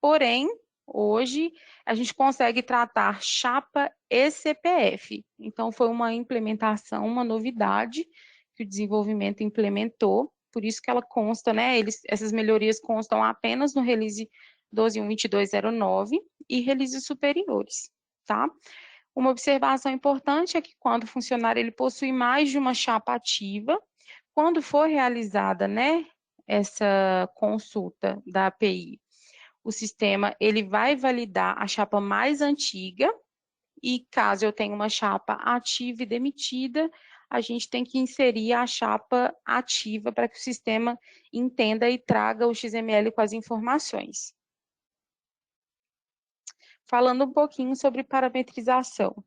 S4: Porém, hoje a gente consegue tratar chapa e CPF. Então, foi uma implementação, uma novidade que o desenvolvimento implementou, por isso que ela consta, né? Essas melhorias constam apenas no release 12.1.2209 e releases superiores, tá? Uma observação importante é que quando o funcionário ele possui mais de uma chapa ativa, quando for realizada, né, essa consulta da API, o sistema ele vai validar a chapa mais antiga e caso eu tenha uma chapa ativa e demitida, a gente tem que inserir a chapa ativa para que o sistema entenda e traga o XML com as informações. Falando um pouquinho sobre parametrização.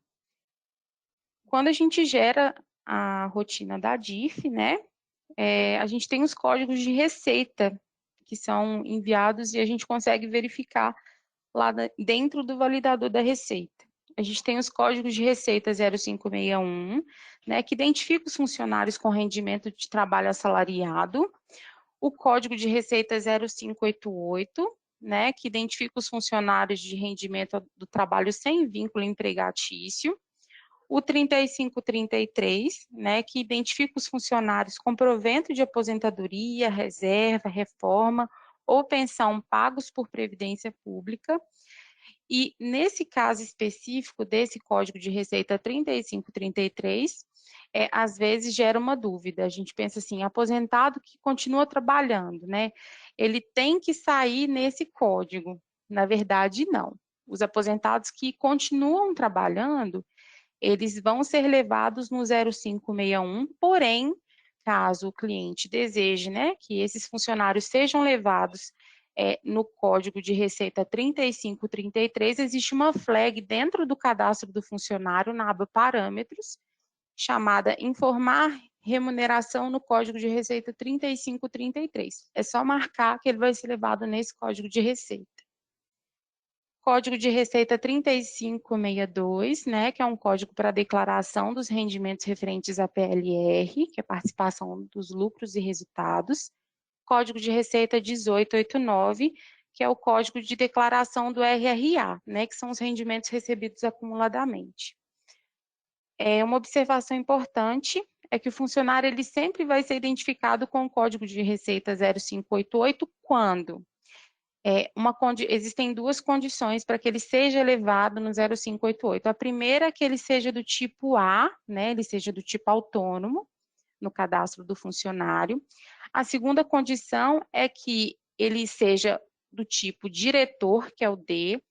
S4: Quando a gente gera a rotina da DIF, né, a gente tem os códigos de receita que são enviados e a gente consegue verificar lá dentro do validador da receita. A gente tem os códigos de receita 0561, né, que identifica os funcionários com rendimento de trabalho assalariado, o código de receita 0588, né, que identifica os funcionários de rendimento do trabalho sem vínculo empregatício, o 3533, né, que identifica os funcionários com provento de aposentadoria, reserva, reforma ou pensão pagos por previdência pública. E nesse caso específico desse código de receita 3533, às vezes gera uma dúvida. A gente pensa assim, aposentado que continua trabalhando, né? Ele tem que sair nesse código. Na verdade, não. Os aposentados que continuam trabalhando, eles vão ser levados no 0561, porém, caso o cliente deseje, né, que esses funcionários sejam levados no código de receita 3533, existe uma flag dentro do cadastro do funcionário, na aba parâmetros, chamada informar remuneração no código de receita 3533. É só marcar que ele vai ser levado nesse código de receita. Código de receita 3562, né, que é um código para declaração dos rendimentos referentes à PLR, que é participação dos lucros e resultados. Código de receita 1889, que é o código de declaração do RRA, né, que são os rendimentos recebidos acumuladamente. Uma observação importante é que o funcionário ele sempre vai ser identificado com o código de receita 0588 quando existem duas condições para que ele seja elevado no 0588. A primeira é que ele seja do tipo A, né, ele seja do tipo autônomo, no cadastro do funcionário. A segunda condição é que ele seja do tipo diretor, que é o D,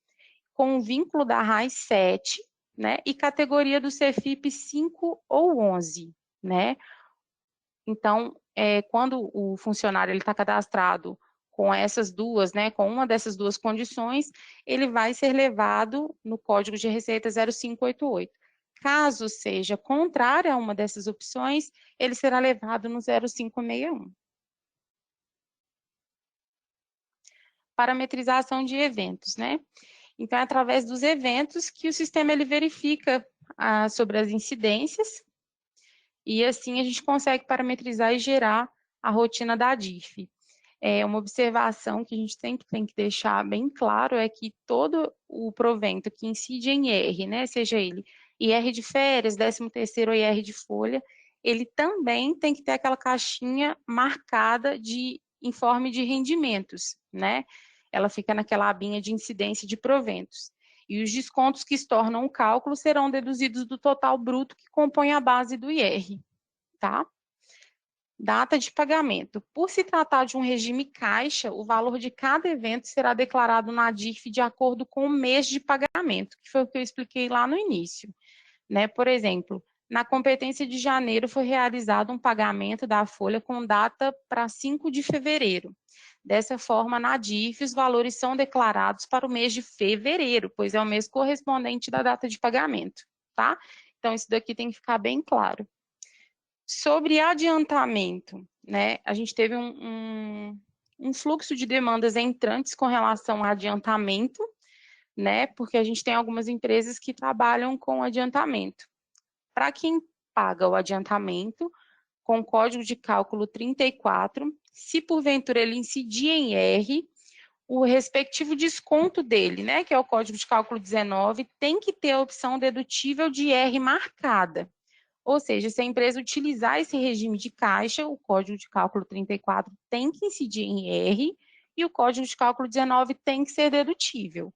S4: com o vínculo da RAIS 7, né, e categoria do CFIP 5 ou 11, né. Então, quando o funcionário está cadastrado com essas duas, né, com uma dessas duas condições, ele vai ser levado no código de receita 0588. Caso seja contrária a uma dessas opções, ele será levado no 0561. Parametrização de eventos, né? Então, é através dos eventos que o sistema ele verifica sobre as incidências e assim a gente consegue parametrizar e gerar a rotina da DIF. Uma observação que a gente sempre tem que deixar bem claro é que todo o provento que incide em IR, né, seja ele IR de férias, 13º ou IR de folha, ele também tem que ter aquela caixinha marcada de informe de rendimentos, né? Ela fica naquela abinha de incidência de proventos. E os descontos que tornam o cálculo serão deduzidos do total bruto que compõe a base do IR, tá? Data de pagamento. Por se tratar de um regime caixa, o valor de cada evento será declarado na DIF de acordo com o mês de pagamento, que foi o que eu expliquei lá no início, né? Por exemplo, na competência de janeiro foi realizado um pagamento da folha com data para 5 de fevereiro. Dessa forma, na DIF, os valores são declarados para o mês de fevereiro, pois é o mês correspondente da data de pagamento, tá? Então, isso daqui tem que ficar bem claro. Sobre adiantamento, né, a gente teve um fluxo de demandas entrantes com relação a adiantamento, né, porque a gente tem algumas empresas que trabalham com adiantamento. Para quem paga o adiantamento, com código de cálculo 34, se porventura ele incidir em R, o respectivo desconto dele, né, que é o código de cálculo 19, tem que ter a opção dedutível de R marcada. Ou seja, se a empresa utilizar esse regime de caixa, o código de cálculo 34 tem que incidir em R e o código de cálculo 19 tem que ser dedutível,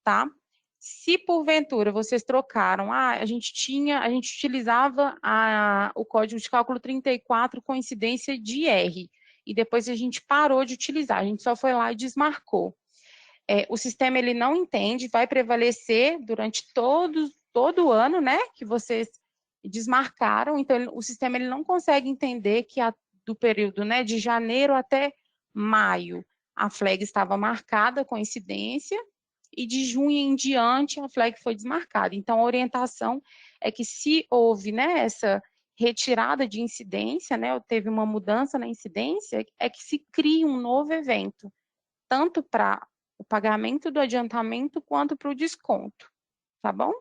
S4: tá? Se porventura vocês trocaram, a gente utilizava o código de cálculo 34 com incidência de R, e depois a gente parou de utilizar, a gente só foi lá e desmarcou. O sistema ele não entende, vai prevalecer durante todo o ano, né, que vocês desmarcaram, então o sistema ele não consegue entender que do período, né, de janeiro até maio, a flag estava marcada com incidência, e de junho em diante a flag foi desmarcada. Então, a orientação é que se houve, né, essa retirada de incidência, né, ou teve uma mudança na incidência, é que se crie um novo evento, tanto para o pagamento do adiantamento quanto para o desconto, tá bom?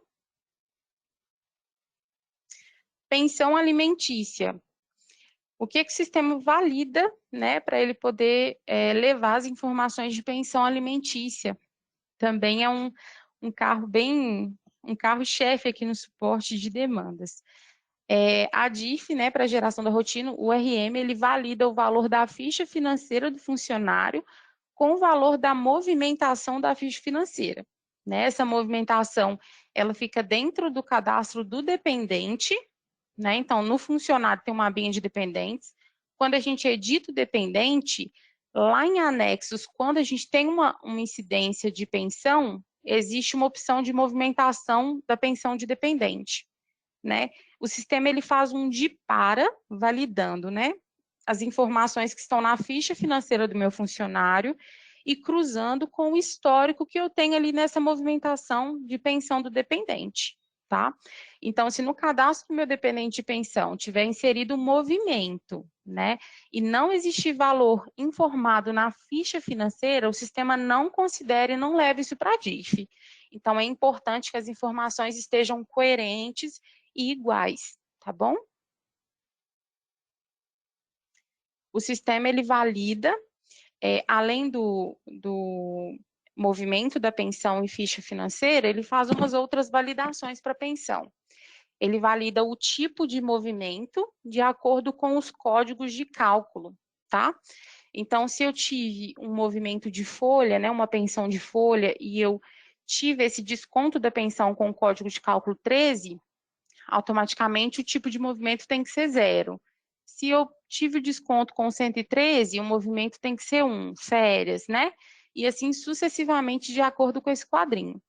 S4: Pensão alimentícia. O que o sistema valida, né, para ele poder levar as informações de pensão alimentícia? Também é um carro-chefe aqui no suporte de demandas. A DIF, né, para geração da rotina, o RM, ele valida o valor da ficha financeira do funcionário com o valor da movimentação da ficha financeira. Né? Essa movimentação, ela fica dentro do cadastro do dependente, né? Então, no funcionário tem uma abinha de dependentes. Quando a gente edita o dependente, lá em anexos, quando a gente tem uma incidência de pensão, existe uma opção de movimentação da pensão de dependente, né? O sistema ele faz um de para, validando, né, as informações que estão na ficha financeira do meu funcionário e cruzando com o histórico que eu tenho ali nessa movimentação de pensão do dependente, tá? Então, se no cadastro do meu dependente de pensão tiver inserido um movimento, né, e não existir valor informado na ficha financeira, o sistema não considera e não leva isso para a DIF. Então, é importante que as informações estejam coerentes e iguais, tá bom? O sistema, ele valida, além do movimento da pensão e ficha financeira, ele faz umas outras validações para a pensão. Ele valida o tipo de movimento de acordo com os códigos de cálculo, tá? Então, se eu tive um movimento de folha, né, uma pensão de folha, e eu tive esse desconto da pensão com o código de cálculo 13, automaticamente o tipo de movimento tem que ser 0. Se eu tive o desconto com 113, o movimento tem que ser 1, férias, né? E assim sucessivamente de acordo com esse quadrinho.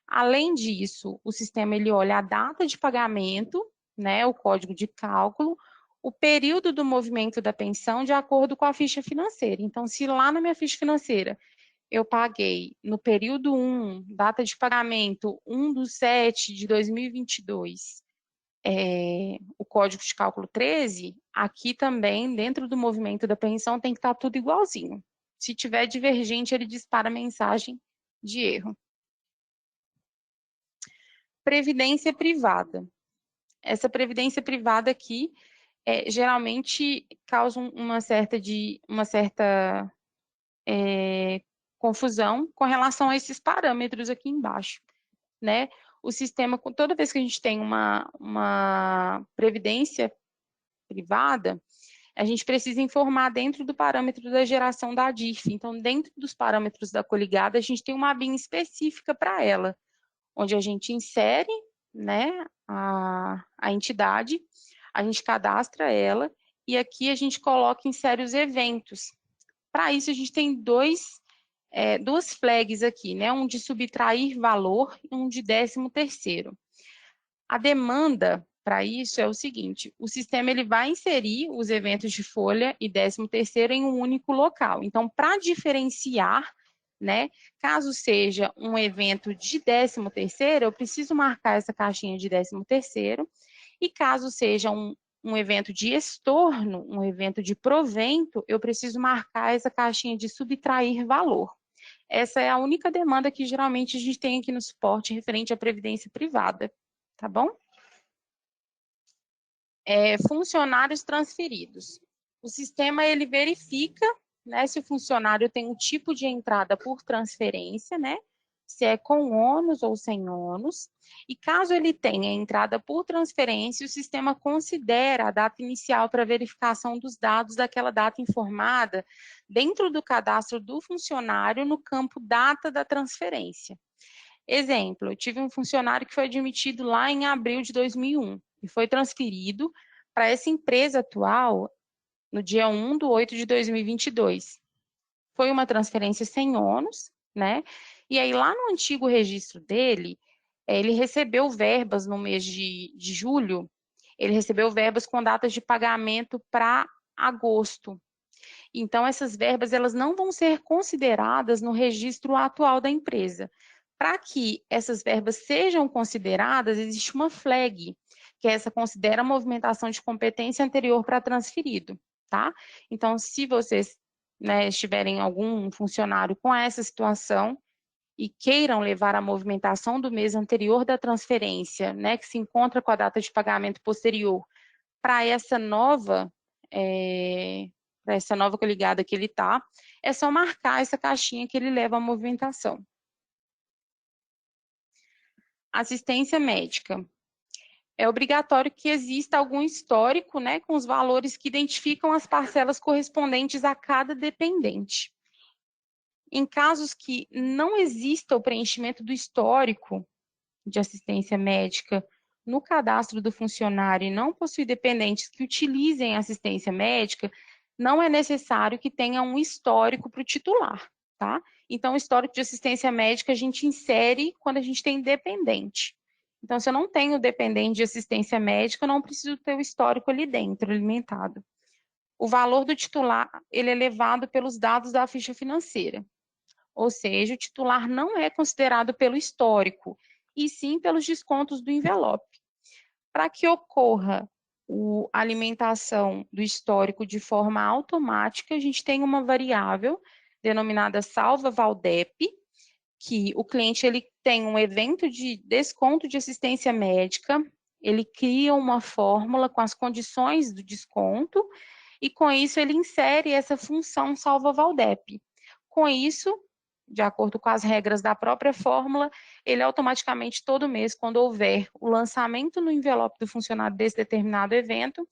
S4: Além disso, o sistema ele olha a data de pagamento, né, o código de cálculo, o período do movimento da pensão de acordo com a ficha financeira. Então, se lá na minha ficha financeira eu paguei no período 1, data de pagamento 1/7 de 2022, o código de cálculo 13, aqui também, dentro do movimento da pensão, tem que estar tudo igualzinho. Se tiver divergente, ele dispara a mensagem de erro. Previdência privada. Essa previdência privada aqui, geralmente causa uma certa confusão com relação a esses parâmetros aqui embaixo, né? O sistema, toda vez que a gente tem uma previdência privada, a gente precisa informar dentro do parâmetro da geração da DIF. Então, dentro dos parâmetros da coligada, a gente tem uma abinha específica para ela, onde a gente insere, né, a entidade, a gente cadastra ela, e aqui a gente coloca, insere os eventos. Para isso, a gente tem duas flags aqui, né, um de subtrair valor e um de 13º. A demanda para isso é o seguinte: o sistema ele vai inserir os eventos de folha e 13º em um único local. Então, para diferenciar, né, caso seja um evento de 13º, eu preciso marcar essa caixinha de 13º, e caso seja um evento de estorno, um evento de provento, eu preciso marcar essa caixinha de subtrair valor. Essa é a única demanda que geralmente a gente tem aqui no suporte referente à previdência privada, tá bom? Funcionários transferidos. O sistema ele verifica, né, se o funcionário tem um tipo de entrada por transferência, né, se é com ônus ou sem ônus, e caso ele tenha entrada por transferência, o sistema considera a data inicial para verificação dos dados daquela data informada dentro do cadastro do funcionário no campo data da transferência. Exemplo, eu tive um funcionário que foi admitido lá em abril de 2001 e foi transferido para essa empresa atual no dia 1/8/2022. Foi uma transferência sem ônus, né? E aí, lá no antigo registro dele, ele recebeu verbas no mês de julho, ele recebeu verbas com datas de pagamento para agosto. Então, essas verbas, elas não vão ser consideradas no registro atual da empresa. Para que essas verbas sejam consideradas, existe uma flag, que essa considera a movimentação de competência anterior para transferido, tá? Então, se vocês, né, estiverem algum funcionário com essa situação e queiram levar a movimentação do mês anterior da transferência, né, que se encontra com a data de pagamento posterior, para essa nova coligada que ele está, é só marcar essa caixinha que ele leva a movimentação. Assistência médica. É obrigatório que exista algum histórico, né, com os valores que identificam as parcelas correspondentes a cada dependente. Em casos que não exista o preenchimento do histórico de assistência médica no cadastro do funcionário e não possui dependentes que utilizem assistência médica, não é necessário que tenha um histórico para o titular, tá? Então, o histórico de assistência médica a gente insere quando a gente tem dependente. Então, se eu não tenho dependente de assistência médica, eu não preciso ter o histórico ali dentro, alimentado. O valor do titular, ele é levado pelos dados da ficha financeira. Ou seja, o titular não é considerado pelo histórico, e sim pelos descontos do envelope. Para que ocorra a alimentação do histórico de forma automática, a gente tem uma variável denominada salva-VALDEP, que o cliente ele tem um evento de desconto de assistência médica, ele cria uma fórmula com as condições do desconto, e com isso ele insere essa função salva-VALDEP. Com isso, de acordo com as regras da própria fórmula, ele automaticamente, todo mês, quando houver o lançamento no envelope do funcionário desse determinado evento,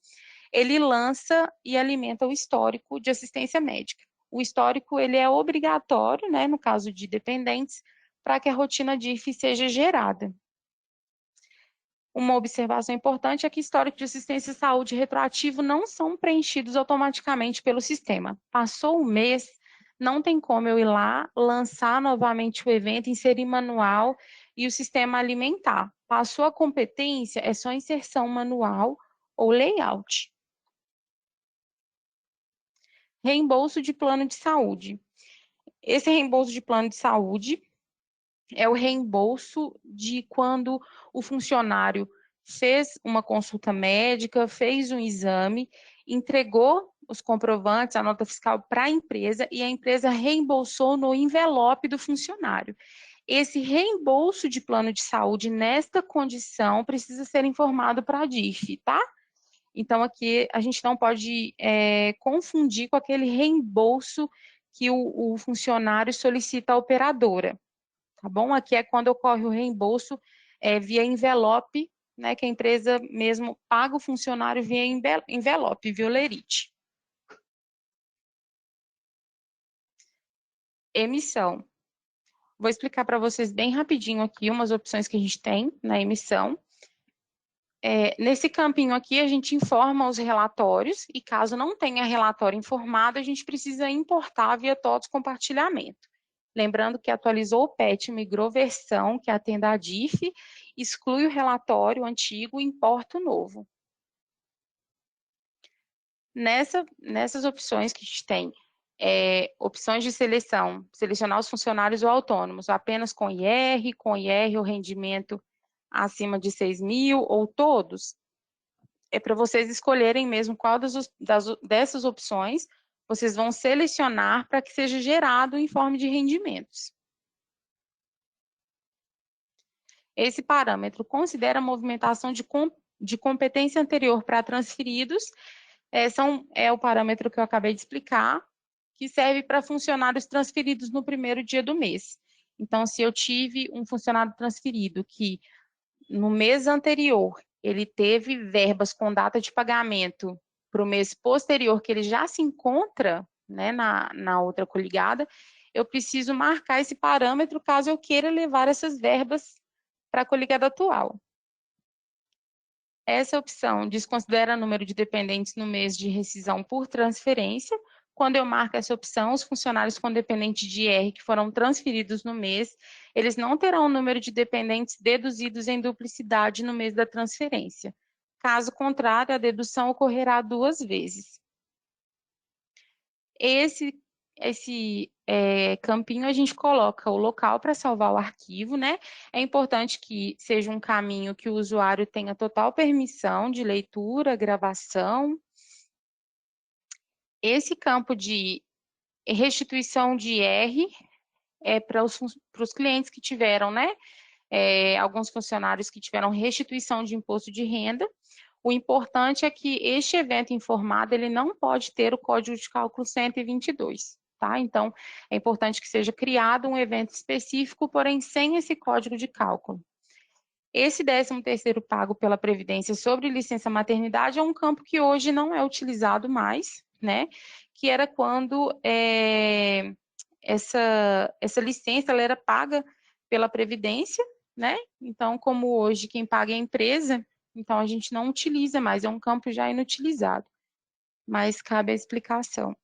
S4: ele lança e alimenta o histórico de assistência médica. O histórico ele é obrigatório, né, no caso de dependentes, para que a rotina DIF seja gerada. Uma observação importante é que históricos de assistência à saúde retroativo não são preenchidos automaticamente pelo sistema. Passou um mês, não tem como eu ir lá, lançar novamente o evento, inserir manual e o sistema alimentar. Passou a competência, é só inserção manual ou layout. Reembolso de plano de saúde. Esse reembolso de plano de saúde é o reembolso de quando o funcionário fez uma consulta médica, fez um exame, entregou os comprovantes, a nota fiscal para a empresa e a empresa reembolsou no envelope do funcionário. Esse reembolso de plano de saúde nesta condição precisa ser informado para a DIF, tá? Então, aqui a gente não pode confundir com aquele reembolso que o funcionário solicita à operadora, tá bom? Aqui é quando ocorre o reembolso via envelope, né, que a empresa mesmo paga o funcionário via envelope, via lerite. Emissão. Vou explicar para vocês bem rapidinho aqui umas opções que a gente tem na emissão. Nesse campinho aqui, a gente informa os relatórios e caso não tenha relatório informado, a gente precisa importar via TOTS compartilhamento. Lembrando que atualizou o PET, migrou versão que atenda a DIF, exclui o relatório antigo e importa o novo. Nessas opções que a gente tem, opções de seleção, selecionar os funcionários ou autônomos, apenas com IR ou rendimento acima de 6.000 ou todos, é para vocês escolherem mesmo qual dessas opções vocês vão selecionar para que seja gerado o informe de rendimentos. Esse parâmetro considera a movimentação de competência anterior para transferidos, é o parâmetro que eu acabei de explicar, que serve para funcionários transferidos no primeiro dia do mês. Então, se eu tive um funcionário transferido que no mês anterior ele teve verbas com data de pagamento para o mês posterior, que ele já se encontra, né, na outra coligada, eu preciso marcar esse parâmetro caso eu queira levar essas verbas para a coligada atual. Essa opção desconsidera o número de dependentes no mês de rescisão por transferência. Quando eu marco essa opção, os funcionários com dependente de IR que foram transferidos no mês, eles não terão o número de dependentes deduzidos em duplicidade no mês da transferência. Caso contrário, a dedução ocorrerá 2 vezes. Esse campinho a gente coloca o local para salvar o arquivo, né? É importante que seja um caminho que o usuário tenha total permissão de leitura, gravação. Esse campo de restituição de IR é para os clientes que tiveram, né? Alguns funcionários que tiveram restituição de imposto de renda. O importante é que este evento informado, ele não pode ter o código de cálculo 122, tá? Então, é importante que seja criado um evento específico, porém sem esse código de cálculo. Esse 13º pago pela Previdência sobre licença maternidade é um campo que hoje não é utilizado mais, né? Que era quando essa licença ela era paga pela Previdência, né? Então, como hoje quem paga é a empresa, então a gente não utiliza mais, é um campo já inutilizado. Mas cabe a explicação.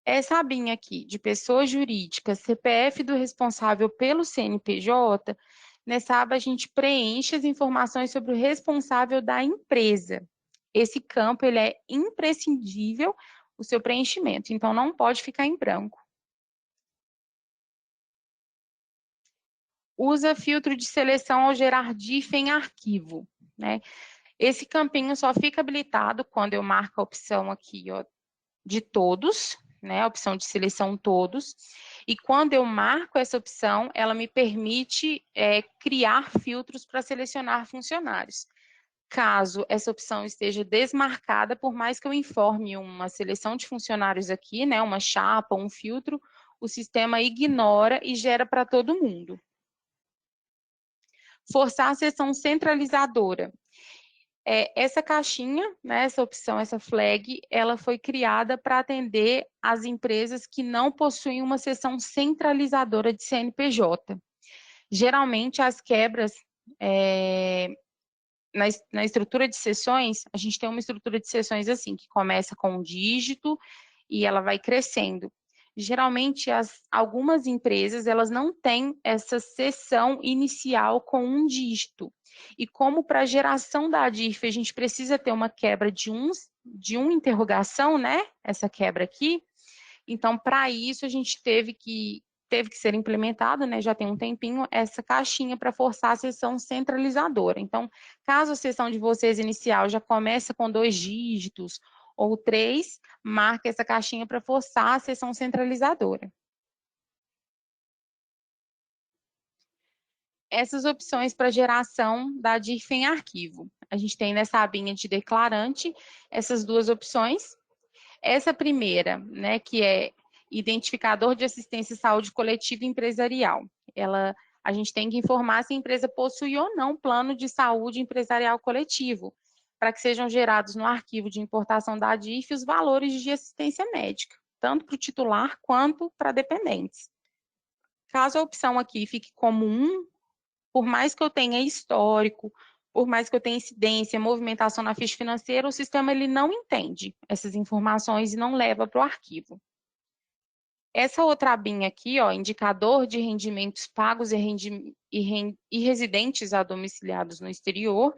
S4: Essa abinha aqui, de pessoa jurídica, CPF do responsável pelo CNPJ, nessa aba a gente preenche as informações sobre o responsável da empresa. Esse campo, ele é imprescindível o seu preenchimento, então não pode ficar em branco. Usa filtro de seleção ao gerar DIF em arquivo, né? Esse campinho só fica habilitado quando eu marco a opção aqui, ó, de todos, né? A opção de seleção todos. E quando eu marco essa opção, ela me permite criar filtros para selecionar funcionários. Caso essa opção esteja desmarcada, por mais que eu informe uma seleção de funcionários aqui, né? Uma chapa, um filtro, o sistema ignora e gera para todo mundo. Forçar a seção centralizadora. Essa caixinha, né, essa opção, essa flag, ela foi criada para atender as empresas que não possuem uma seção centralizadora de CNPJ. Geralmente, as quebras na estrutura de seções, a gente tem uma estrutura de seções assim, que começa com um dígito e ela vai crescendo. Geralmente, algumas empresas, elas não têm essa seção inicial com um dígito. E como para a geração da DIF a gente precisa ter uma quebra de uma interrogação, né? Essa quebra aqui. Então, para isso, a gente teve que ser implementado, né? Já tem um tempinho, essa caixinha para forçar a seção centralizadora. Então, caso a seção de vocês inicial já começa com 2 dígitos, ou 3, marca essa caixinha para forçar a seção centralizadora. Essas opções para geração da DIF em arquivo. A gente tem nessa abinha de declarante essas 2 opções. Essa primeira, né, que é identificador de assistência e saúde coletiva empresarial. A gente tem que informar se a empresa possui ou não plano de saúde empresarial coletivo, para que sejam gerados no arquivo de importação da DIF os valores de assistência médica, tanto para o titular quanto para dependentes. Caso a opção aqui fique como 1, por mais que eu tenha histórico, por mais que eu tenha incidência, movimentação na ficha financeira, o sistema ele não entende essas informações e não leva para o arquivo. Essa outra abinha aqui, ó, indicador de rendimentos pagos e residentes domiciliados no exterior,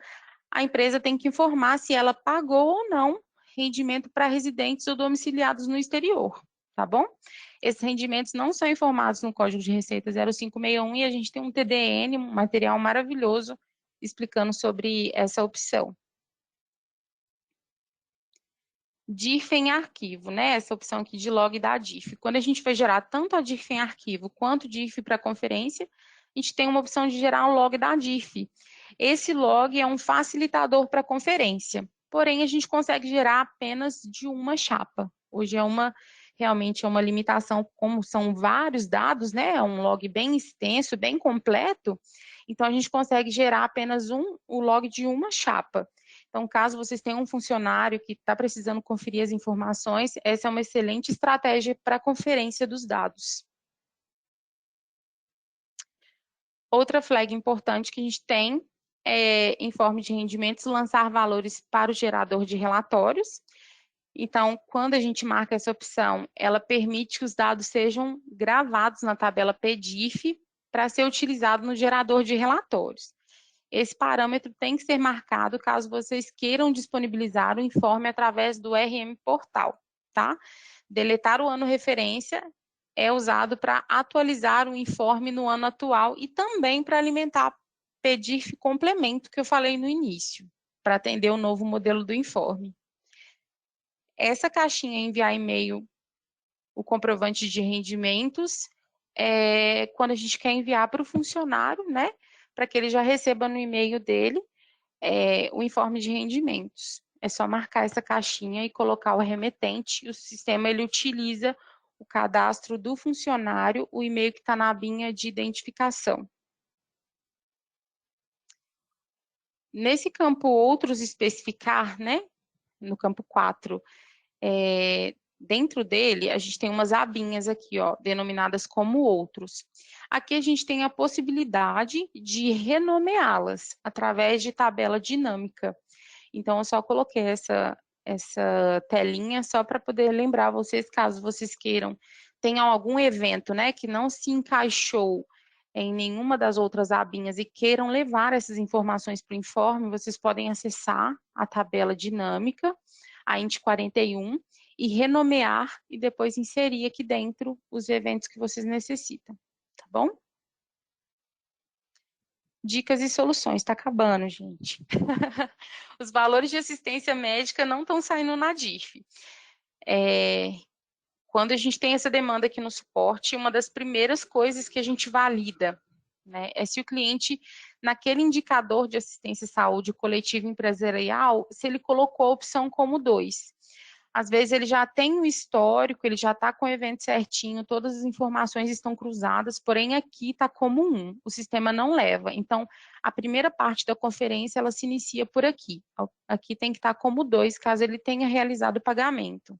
S4: a empresa tem que informar se ela pagou ou não rendimento para residentes ou domiciliados no exterior, tá bom? Esses rendimentos não são informados no Código de Receita 0561 e a gente tem um TDN, um material maravilhoso, explicando sobre essa opção. DIF em arquivo, né? Essa opção aqui de log da DIF. Quando a gente vai gerar tanto a DIF em arquivo quanto DIF para conferência, a gente tem uma opção de gerar um log da DIF. Esse log é um facilitador para conferência, porém a gente consegue gerar apenas de uma chapa. Hoje é uma realmente é uma limitação, como são vários dados, né? É um log bem extenso, bem completo, então a gente consegue gerar apenas o log de uma chapa. Então, caso vocês tenham um funcionário que está precisando conferir as informações, essa é uma excelente estratégia para a conferência dos dados. Outra flag importante que a gente tem é, em forma de rendimentos, lançar valores para o gerador de relatórios. Então, quando a gente marca essa opção, ela permite que os dados sejam gravados na tabela PDIF para ser utilizado no gerador de relatórios. Esse parâmetro tem que ser marcado caso vocês queiram disponibilizar o informe através do RM Portal, tá? Deletar o ano referência é usado para atualizar o informe no ano atual e também para alimentar PDIF complemento que eu falei no início, para atender o novo modelo do informe. Essa caixinha enviar e-mail, o comprovante de rendimentos, quando a gente quer enviar para o funcionário, né, para que ele já receba no e-mail dele o informe de rendimentos. É só marcar essa caixinha e colocar o remetente, e o sistema ele utiliza o cadastro do funcionário, o e-mail que está na abinha de identificação. Nesse campo outros especificar, né, no campo 4, dentro dele, a gente tem umas abinhas aqui, ó, denominadas como outros. Aqui a gente tem a possibilidade de renomeá-las através de tabela dinâmica. Então, eu só coloquei essa telinha só para poder lembrar vocês, caso vocês queiram, tenham algum evento, né, que não se encaixou em nenhuma das outras abinhas e queiram levar essas informações para o informe, vocês podem acessar a tabela dinâmica, a INT 41, e renomear e depois inserir aqui dentro os eventos que vocês necessitam, tá bom? Dicas e soluções, está acabando, gente. Os valores de assistência médica não estão saindo na DIF. Quando a gente tem essa demanda aqui no suporte, uma das primeiras coisas que a gente valida, né, é se o cliente, naquele indicador de assistência à saúde coletiva empresarial, se ele colocou a opção como 2. Às vezes ele já tem o histórico, ele já está com o evento certinho, todas as informações estão cruzadas, porém aqui está como 1, o sistema não leva. Então, a primeira parte da conferência, ela se inicia por aqui. Aqui tem que estar como 2, caso ele tenha realizado o pagamento.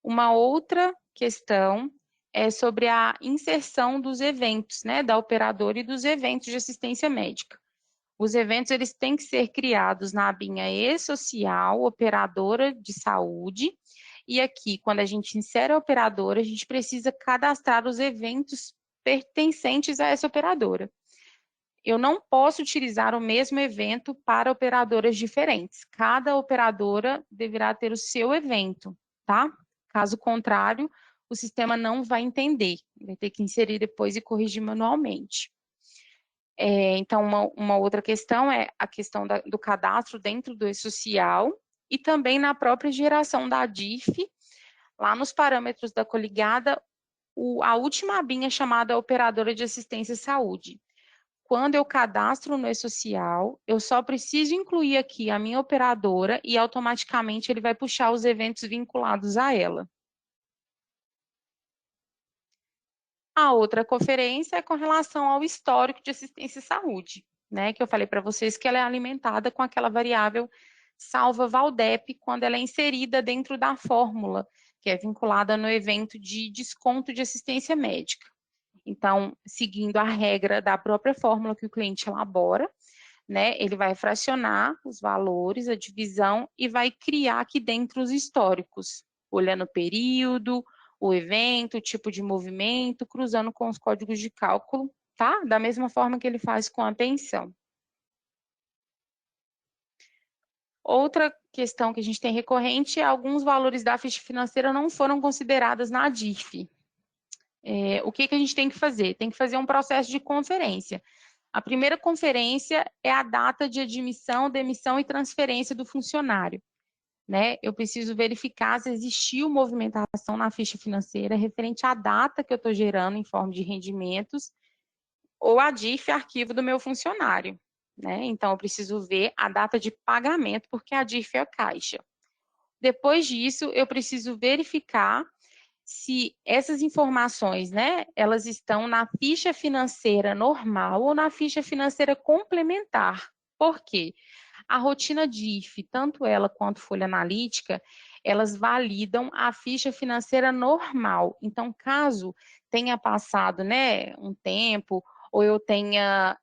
S4: Uma outra questão é sobre a inserção dos eventos, né, da operadora e dos eventos de assistência médica. Os eventos eles têm que ser criados na abinha E-Social, operadora de saúde, e aqui, quando a gente insere a operadora, a gente precisa cadastrar os eventos pertencentes a essa operadora. Eu não posso utilizar o mesmo evento para operadoras diferentes. Cada operadora deverá ter o seu evento, tá? Caso contrário, o sistema não vai entender, vai ter que inserir depois e corrigir manualmente. Então, uma outra questão é a questão do cadastro dentro do E-Social e também na própria geração da DIF, lá nos parâmetros da coligada, a última abinha chamada operadora de assistência à saúde. Quando eu cadastro no E-Social, eu só preciso incluir aqui a minha operadora e automaticamente ele vai puxar os eventos vinculados a ela. A outra conferência é com relação ao histórico de assistência à saúde, né? Que eu falei para vocês que ela é alimentada com aquela variável salva Valdep quando ela é inserida dentro da fórmula, que é vinculada no evento de desconto de assistência médica. Então, seguindo a regra da própria fórmula que o cliente elabora, né? Ele vai fracionar os valores, a divisão e vai criar aqui dentro os históricos, olhando o período, o evento, o tipo de movimento, cruzando com os códigos de cálculo, tá? Da mesma forma que ele faz com a pensão. Outra questão que a gente tem recorrente é alguns valores da ficha financeira não foram considerados na DIF. O que a gente tem que fazer? Tem que fazer um processo de conferência. A primeira conferência é a data de admissão, demissão e transferência do funcionário. Né? Eu preciso verificar se existiu movimentação na ficha financeira referente à data que eu estou gerando em forma de rendimentos ou a DIF, arquivo do meu funcionário. Né? Então, eu preciso ver a data de pagamento, porque a DIF é a caixa. Depois disso, eu preciso verificar se essas informações, né, elas estão na ficha financeira normal ou na ficha financeira complementar. Por quê? A rotina DIF, tanto ela quanto Folha Analítica, elas validam a ficha financeira normal. Então, caso tenha passado, né, um tempo, ou eu tenha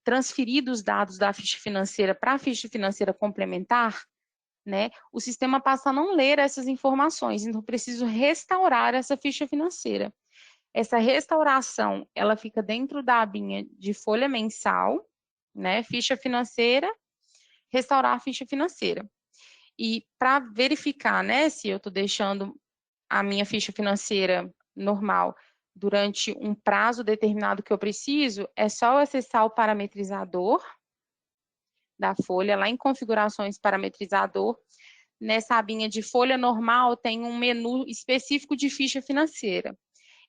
S4: transferido os dados da ficha financeira para a ficha financeira complementar, né, o sistema passa a não ler essas informações, então preciso restaurar essa ficha financeira. Essa restauração, ela fica dentro da abinha de folha mensal, né, ficha financeira, restaurar a ficha financeira. E para verificar, né, se eu estou deixando a minha ficha financeira normal durante um prazo determinado que eu preciso, é só eu acessar o parametrizador da folha, lá em configurações parametrizador. Nessa abinha de folha normal tem um menu específico de ficha financeira.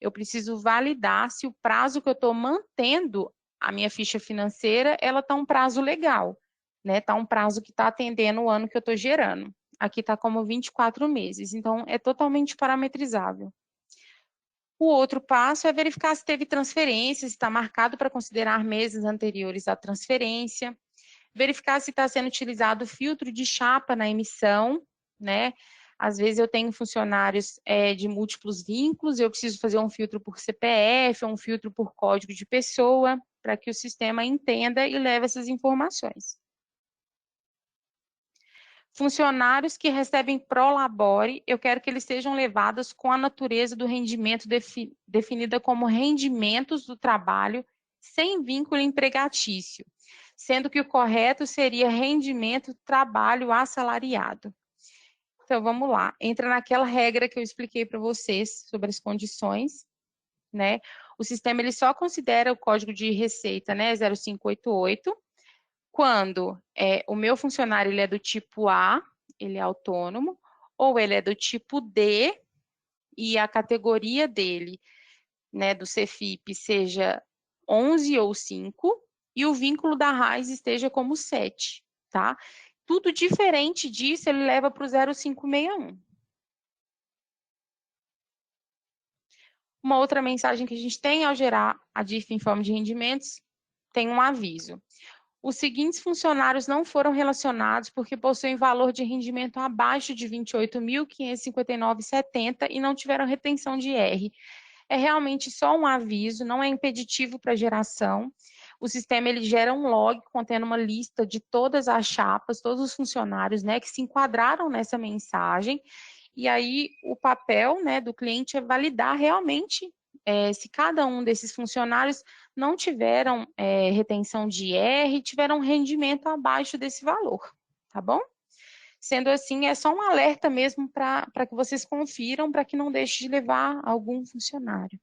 S4: Eu preciso validar se o prazo que eu estou mantendo a minha ficha financeira, ela está um prazo legal, né? Está um prazo que está atendendo o ano que eu estou gerando. Aqui está como 24 meses, então é totalmente parametrizável. O outro passo é verificar se teve transferência, se está marcado para considerar meses anteriores à transferência, verificar se está sendo utilizado o filtro de chapa na emissão, né? Às vezes eu tenho funcionários de múltiplos vínculos, eu preciso fazer um filtro por CPF, ou um filtro por código de pessoa, para que o sistema entenda e leve essas informações. Funcionários que recebem prolabore, eu quero que eles sejam levados com a natureza do rendimento definida como rendimentos do trabalho sem vínculo empregatício, sendo que o correto seria rendimento trabalho assalariado. Então, vamos lá. Entra naquela regra que eu expliquei para vocês sobre as condições, né? O sistema ele só considera o código de receita, né, 0588, quando o meu funcionário ele é do tipo A, ele é autônomo, ou ele é do tipo D e a categoria dele, né, do CFIP seja 11 ou 5 e o vínculo da raiz esteja como 7, tá? Tudo diferente disso, ele leva para o 0561. Uma outra mensagem que a gente tem ao gerar a DIF em forma de rendimentos, tem um aviso. Os seguintes funcionários não foram relacionados porque possuem valor de rendimento abaixo de R$ 28.559,70 e não tiveram retenção de IR. É realmente só um aviso, não é impeditivo para geração. O sistema ele gera um log contendo uma lista de todas as chapas, todos os funcionários, né, que se enquadraram nessa mensagem. E aí o papel, né, do cliente é validar realmente se cada um desses funcionários não tiveram retenção de IR, tiveram rendimento abaixo desse valor, tá bom? Sendo assim, é só um alerta mesmo para que vocês confiram, para que não deixe de levar algum funcionário.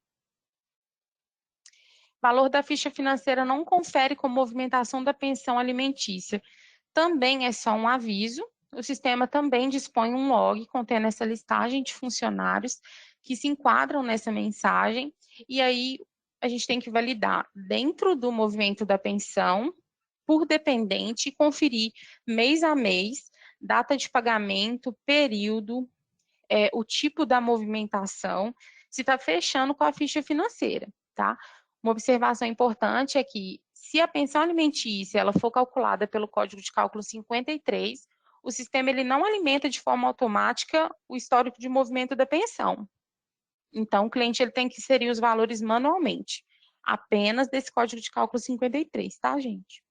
S4: Valor da ficha financeira não confere com movimentação da pensão alimentícia. Também é só um aviso. O sistema também dispõe um log contendo essa listagem de funcionários que se enquadram nessa mensagem, e aí a gente tem que validar dentro do movimento da pensão, por dependente, e conferir mês a mês, data de pagamento, período, o tipo da movimentação, se está fechando com a ficha financeira, tá? Uma observação importante é que, se a pensão alimentícia ela for calculada pelo Código de Cálculo 53, o sistema ele não alimenta de forma automática o histórico de movimento da pensão. Então, o cliente ele tem que inserir os valores manualmente, apenas desse Código de Cálculo 53, tá, gente?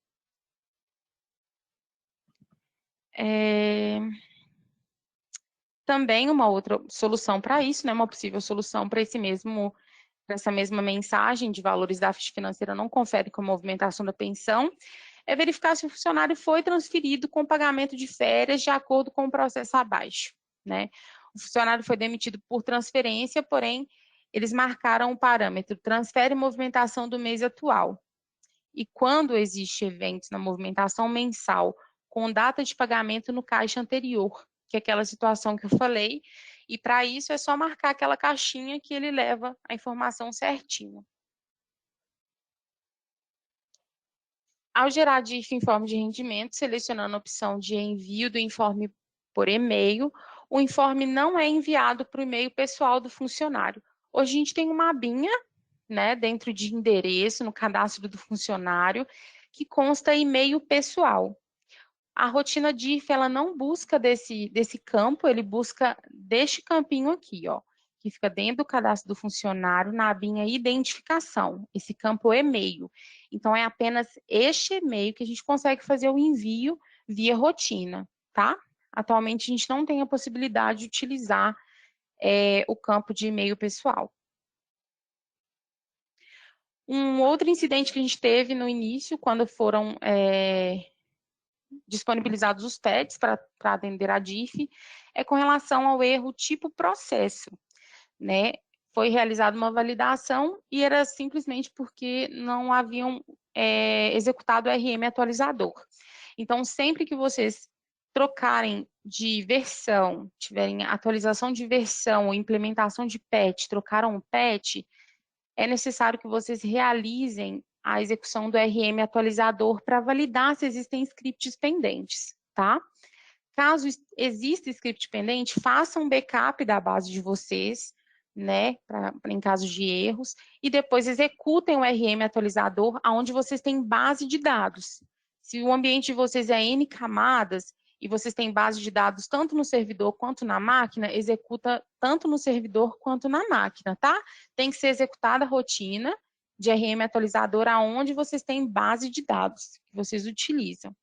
S4: Também uma outra solução para isso, né, uma possível solução para essa mesma mensagem de valores da ficha financeira não confere com a movimentação da pensão, é verificar se o funcionário foi transferido com pagamento de férias de acordo com o processo abaixo, né? O funcionário foi demitido por transferência, porém, eles marcaram o parâmetro transfere movimentação do mês atual. E quando existe eventos na movimentação mensal com data de pagamento no caixa anterior, que é aquela situação que eu falei, e para isso é só marcar aquela caixinha que ele leva a informação certinho. Ao gerar DIF em forma de rendimento, selecionando a opção de envio do informe por e-mail, o informe não é enviado para o e-mail pessoal do funcionário. Hoje a gente tem uma abinha, né, dentro de endereço, no cadastro do funcionário, que consta e-mail pessoal. A rotina DIRF, ela não busca desse campo, ele busca deste campinho aqui, ó, que fica dentro do cadastro do funcionário, na abinha identificação, esse campo e-mail. Então, é apenas este e-mail que a gente consegue fazer o envio via rotina, tá? Atualmente, a gente não tem a possibilidade de utilizar o campo de e-mail pessoal. Um outro incidente que a gente teve no início, quando foram disponibilizados os TEDs para atender a DIF, é com relação ao erro tipo processo, né? Foi realizada uma validação e era simplesmente porque não haviam executado o RM atualizador. Então, sempre que vocês trocarem de versão, tiverem atualização de versão ou implementação de patch, trocaram o patch, é necessário que vocês realizem a execução do RM atualizador para validar se existem scripts pendentes, tá? Caso exista script pendente, façam um backup da base de vocês, né, em caso de erros, e depois executem o RM atualizador aonde vocês têm base de dados. Se o ambiente de vocês é N camadas, e vocês têm base de dados tanto no servidor quanto na máquina, executa tanto no servidor quanto na máquina, tá? Tem que ser executada a rotina de RM atualizador aonde vocês têm base de dados que vocês utilizam.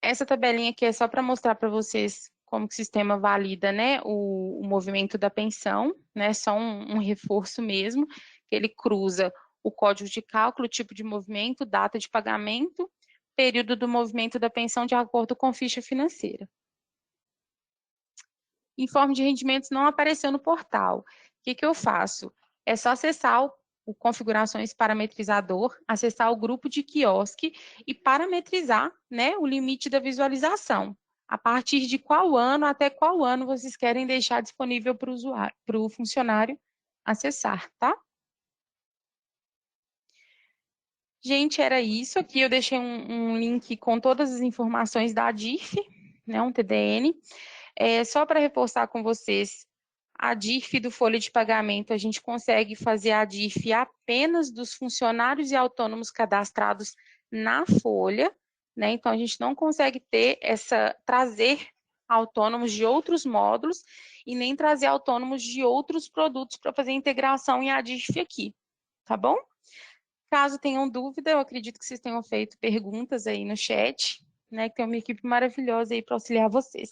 S4: Essa tabelinha aqui é só para mostrar para vocês como que o sistema valida, né, o movimento da pensão, né, só um reforço mesmo, que ele cruza o código de cálculo, tipo de movimento, data de pagamento, período do movimento da pensão de acordo com ficha financeira. Informe de rendimentos não apareceu no portal. O que eu faço? É só acessar o configurações parametrizador, acessar o grupo de quiosque e parametrizar, né, o limite da visualização. A partir de qual ano até qual ano vocês querem deixar disponível para o usuário, para o funcionário acessar, tá? Gente, era isso. Aqui eu deixei um link com todas as informações da DIF, né, um TDN. Só para reforçar com vocês, a DIF do folha de pagamento, a gente consegue fazer a DIF apenas dos funcionários e autônomos cadastrados na folha, né? Então, a gente não consegue trazer autônomos de outros módulos e nem trazer autônomos de outros produtos para fazer integração em a DIF aqui, tá bom? Caso tenham dúvida, eu acredito que vocês tenham feito perguntas aí no chat, né, que tem uma equipe maravilhosa aí para auxiliar vocês.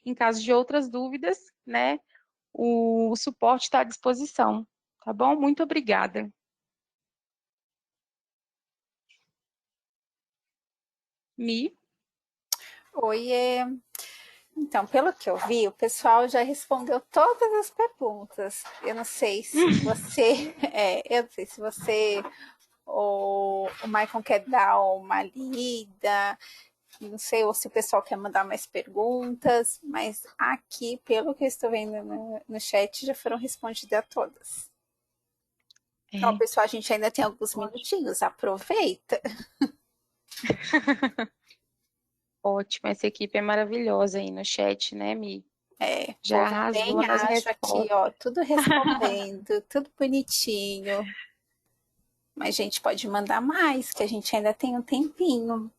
S4: Em caso de outras dúvidas, né, o suporte está à disposição, tá bom? Muito obrigada. Mi?
S2: Oiê. Então, pelo que eu vi, o pessoal já respondeu todas as perguntas. Eu não sei se você, eu não sei se você ou o Maicon quer dar uma lida, não sei, ou se o pessoal quer mandar mais perguntas, mas aqui, pelo que eu estou vendo no chat, já foram respondidas a todas. Então, pessoal, a gente ainda tem alguns minutinhos, aproveita.
S4: Ótimo, essa equipe é maravilhosa aí no chat, né, Mi?
S2: Já
S4: arrasou
S2: bem
S4: nas
S2: acho aqui, ó, tudo respondendo, tudo bonitinho. Mas a gente pode mandar mais, que a gente ainda tem um tempinho.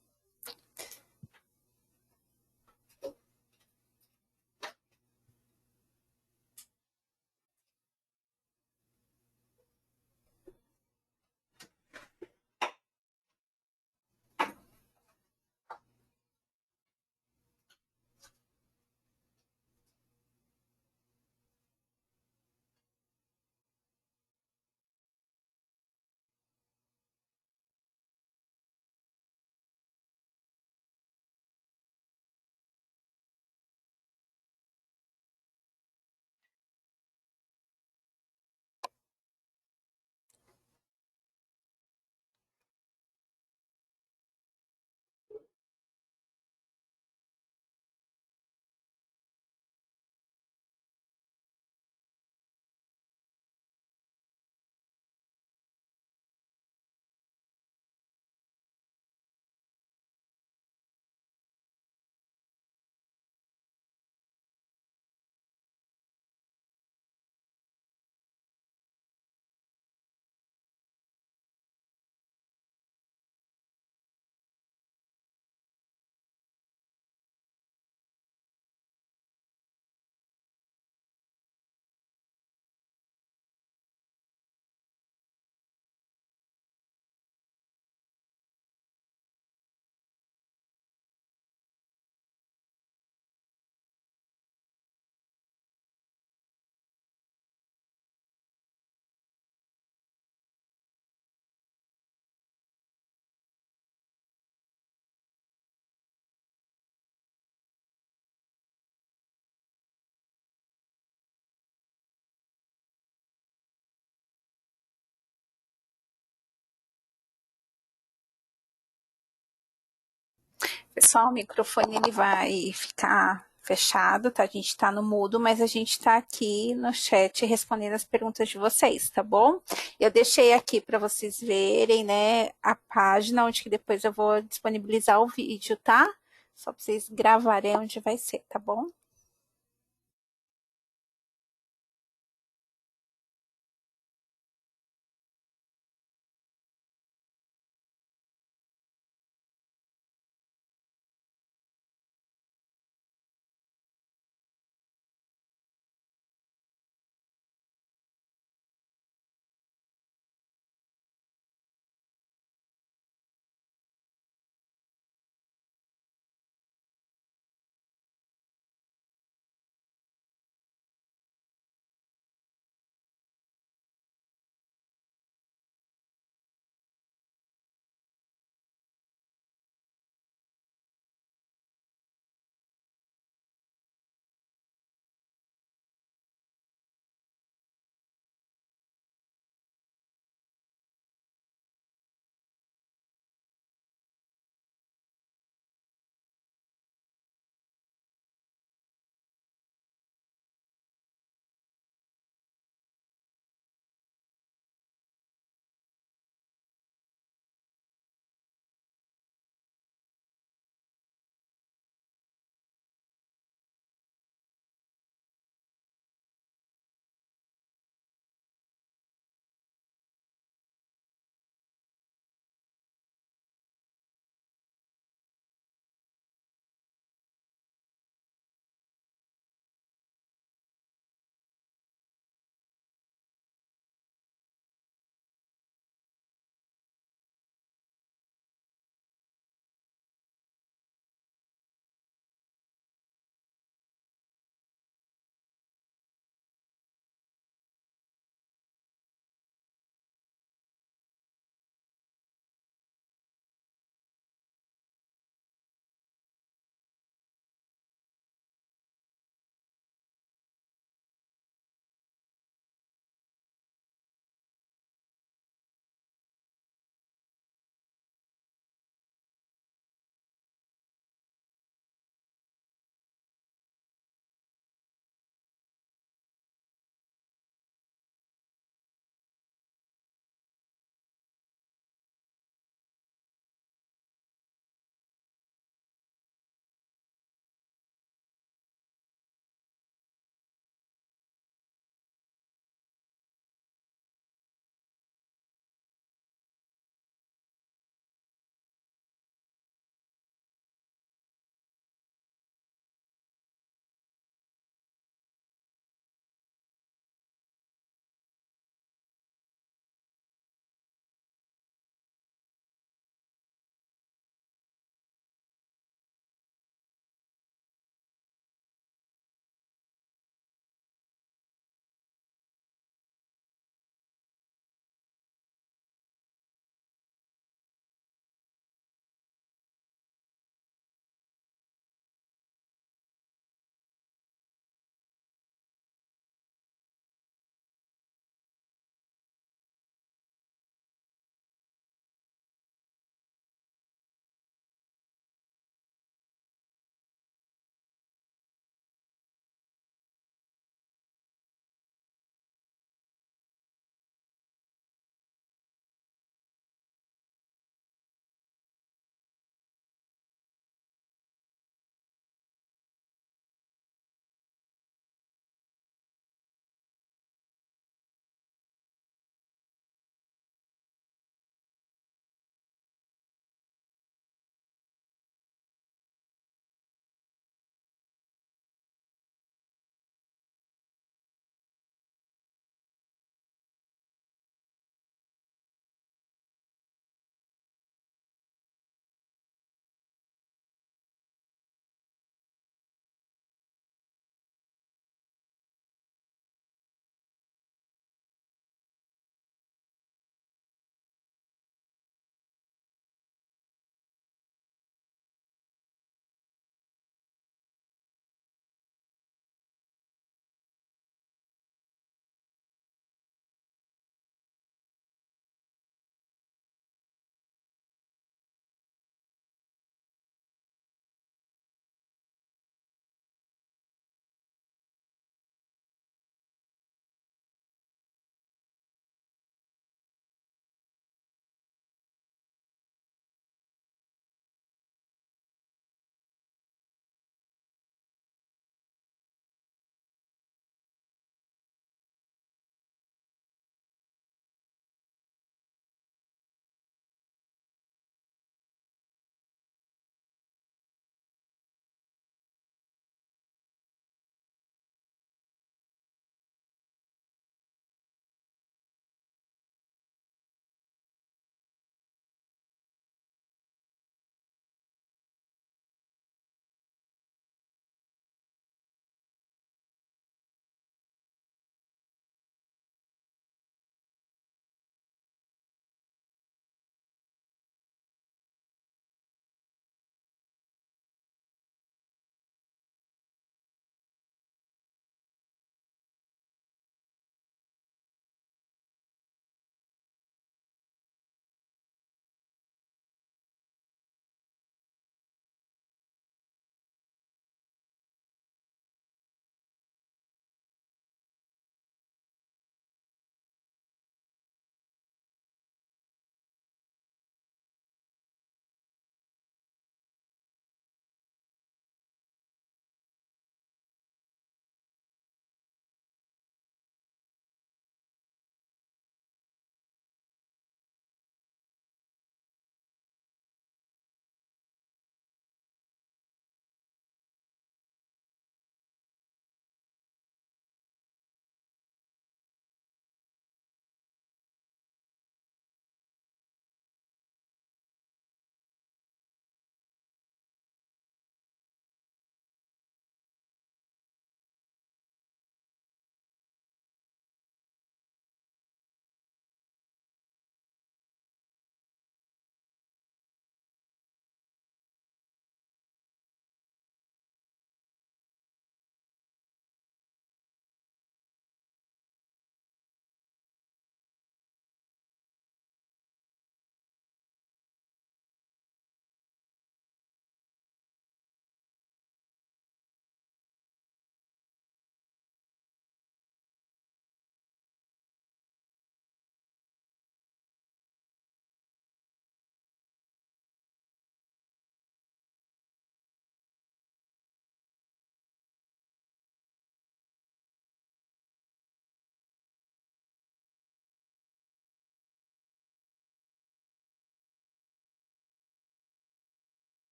S2: Pessoal, o microfone ele vai ficar fechado, tá? A gente tá no mudo, mas a gente tá aqui no chat respondendo as perguntas de vocês, tá bom? Eu deixei aqui para vocês verem, né, a página onde que depois eu vou disponibilizar o vídeo, tá? Só para vocês gravarem onde vai ser, tá bom?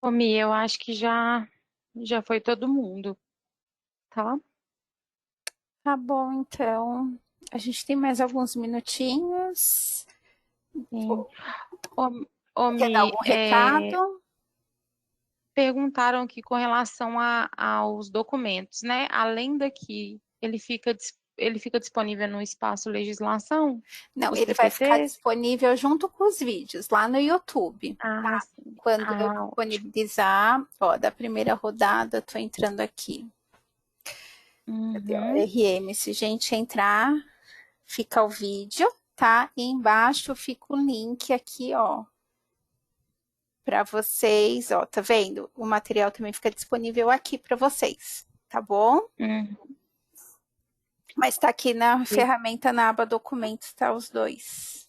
S4: Ô, Mi, eu acho que já foi todo mundo, tá?
S2: Tá bom, então. A gente tem mais alguns minutinhos.
S4: Sim. Ô,
S2: Quer dar
S4: Mi,
S2: algum recado?
S4: perguntaram aqui com relação aos documentos, né? Além daqui, ele fica disponível no espaço legislação?
S2: Não,
S4: Os
S2: ele vai ficar
S4: PPTs?
S2: disponível junto com os vídeos lá no YouTube.
S4: Ah, sim.
S2: Quando eu
S4: Ah, ótimo.
S2: disponibilizar, ó, da primeira rodada, tô entrando aqui. Cadê, ó?
S4: Uhum.
S2: RM, se a gente entrar, fica o vídeo, tá? E embaixo fica o link aqui, ó, para vocês, ó, tá vendo? O material também fica disponível aqui para vocês, tá bom?
S4: Uhum.
S2: Mas tá aqui na ferramenta, na aba documentos, tá os dois.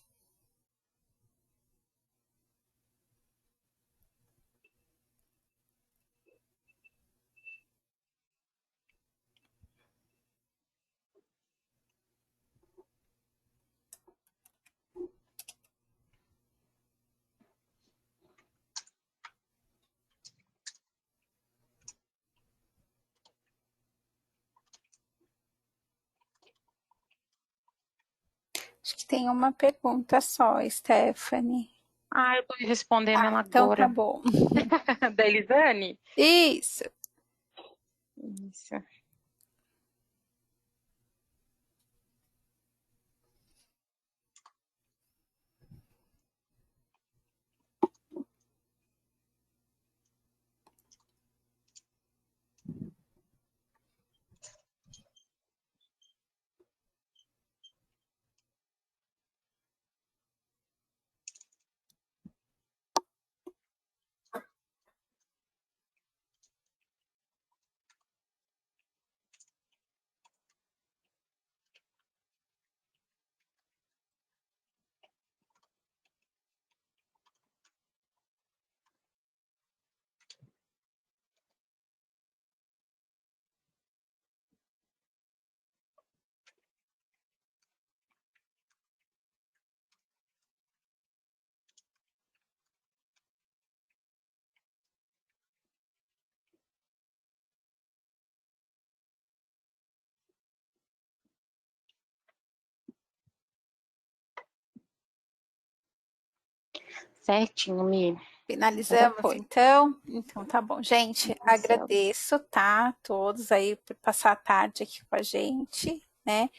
S2: Acho que tem uma pergunta só, Stephanie.
S4: Ah, eu tô respondendo ela
S2: Então tá
S4: agora.
S2: bom.
S4: Da Elisane?
S2: Isso.
S4: Isso. Certinho, Mi.
S2: Finalizamos, então? Então tá bom. Gente,
S4: Finalizamos.
S2: agradeço, tá? Todos aí por passar a tarde aqui com a gente, né?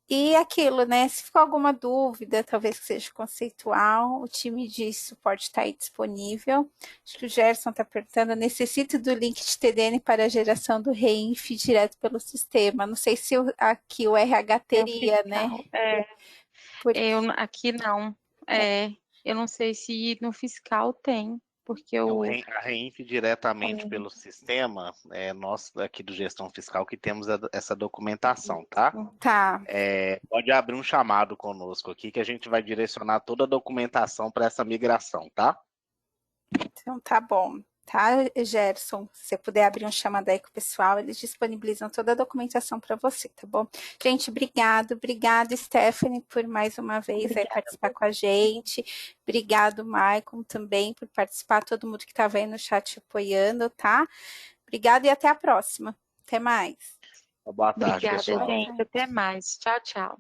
S2: E aquilo, né? Se ficou alguma dúvida, talvez que seja conceitual, o time de suporte está aí disponível. Acho que o Gerson está perguntando: necessito do link de TDN para a geração do REINF direto pelo sistema. Não sei se aqui o RH teria, né?
S4: Aqui não. Eu não sei se no fiscal tem, porque
S3: A REINF diretamente pelo sistema, nós aqui do Gestão Fiscal que temos essa documentação, tá?
S2: Tá.
S3: Pode abrir um chamado conosco aqui que a gente vai direcionar toda a documentação para essa migração, tá?
S2: Então tá bom. Tá, Gerson? Se você puder abrir um chamado aí com o pessoal, eles disponibilizam toda a documentação para você, tá bom? Gente, obrigado, Stephanie, por mais uma vez aí participar com a gente. Obrigado, Maicon, também por participar, todo mundo que estava aí no chat apoiando, tá? Obrigado e até a próxima. Até mais.
S3: Boa tarde,
S4: Obrigada,
S3: pessoal.
S4: gente. Até mais. Tchau, tchau.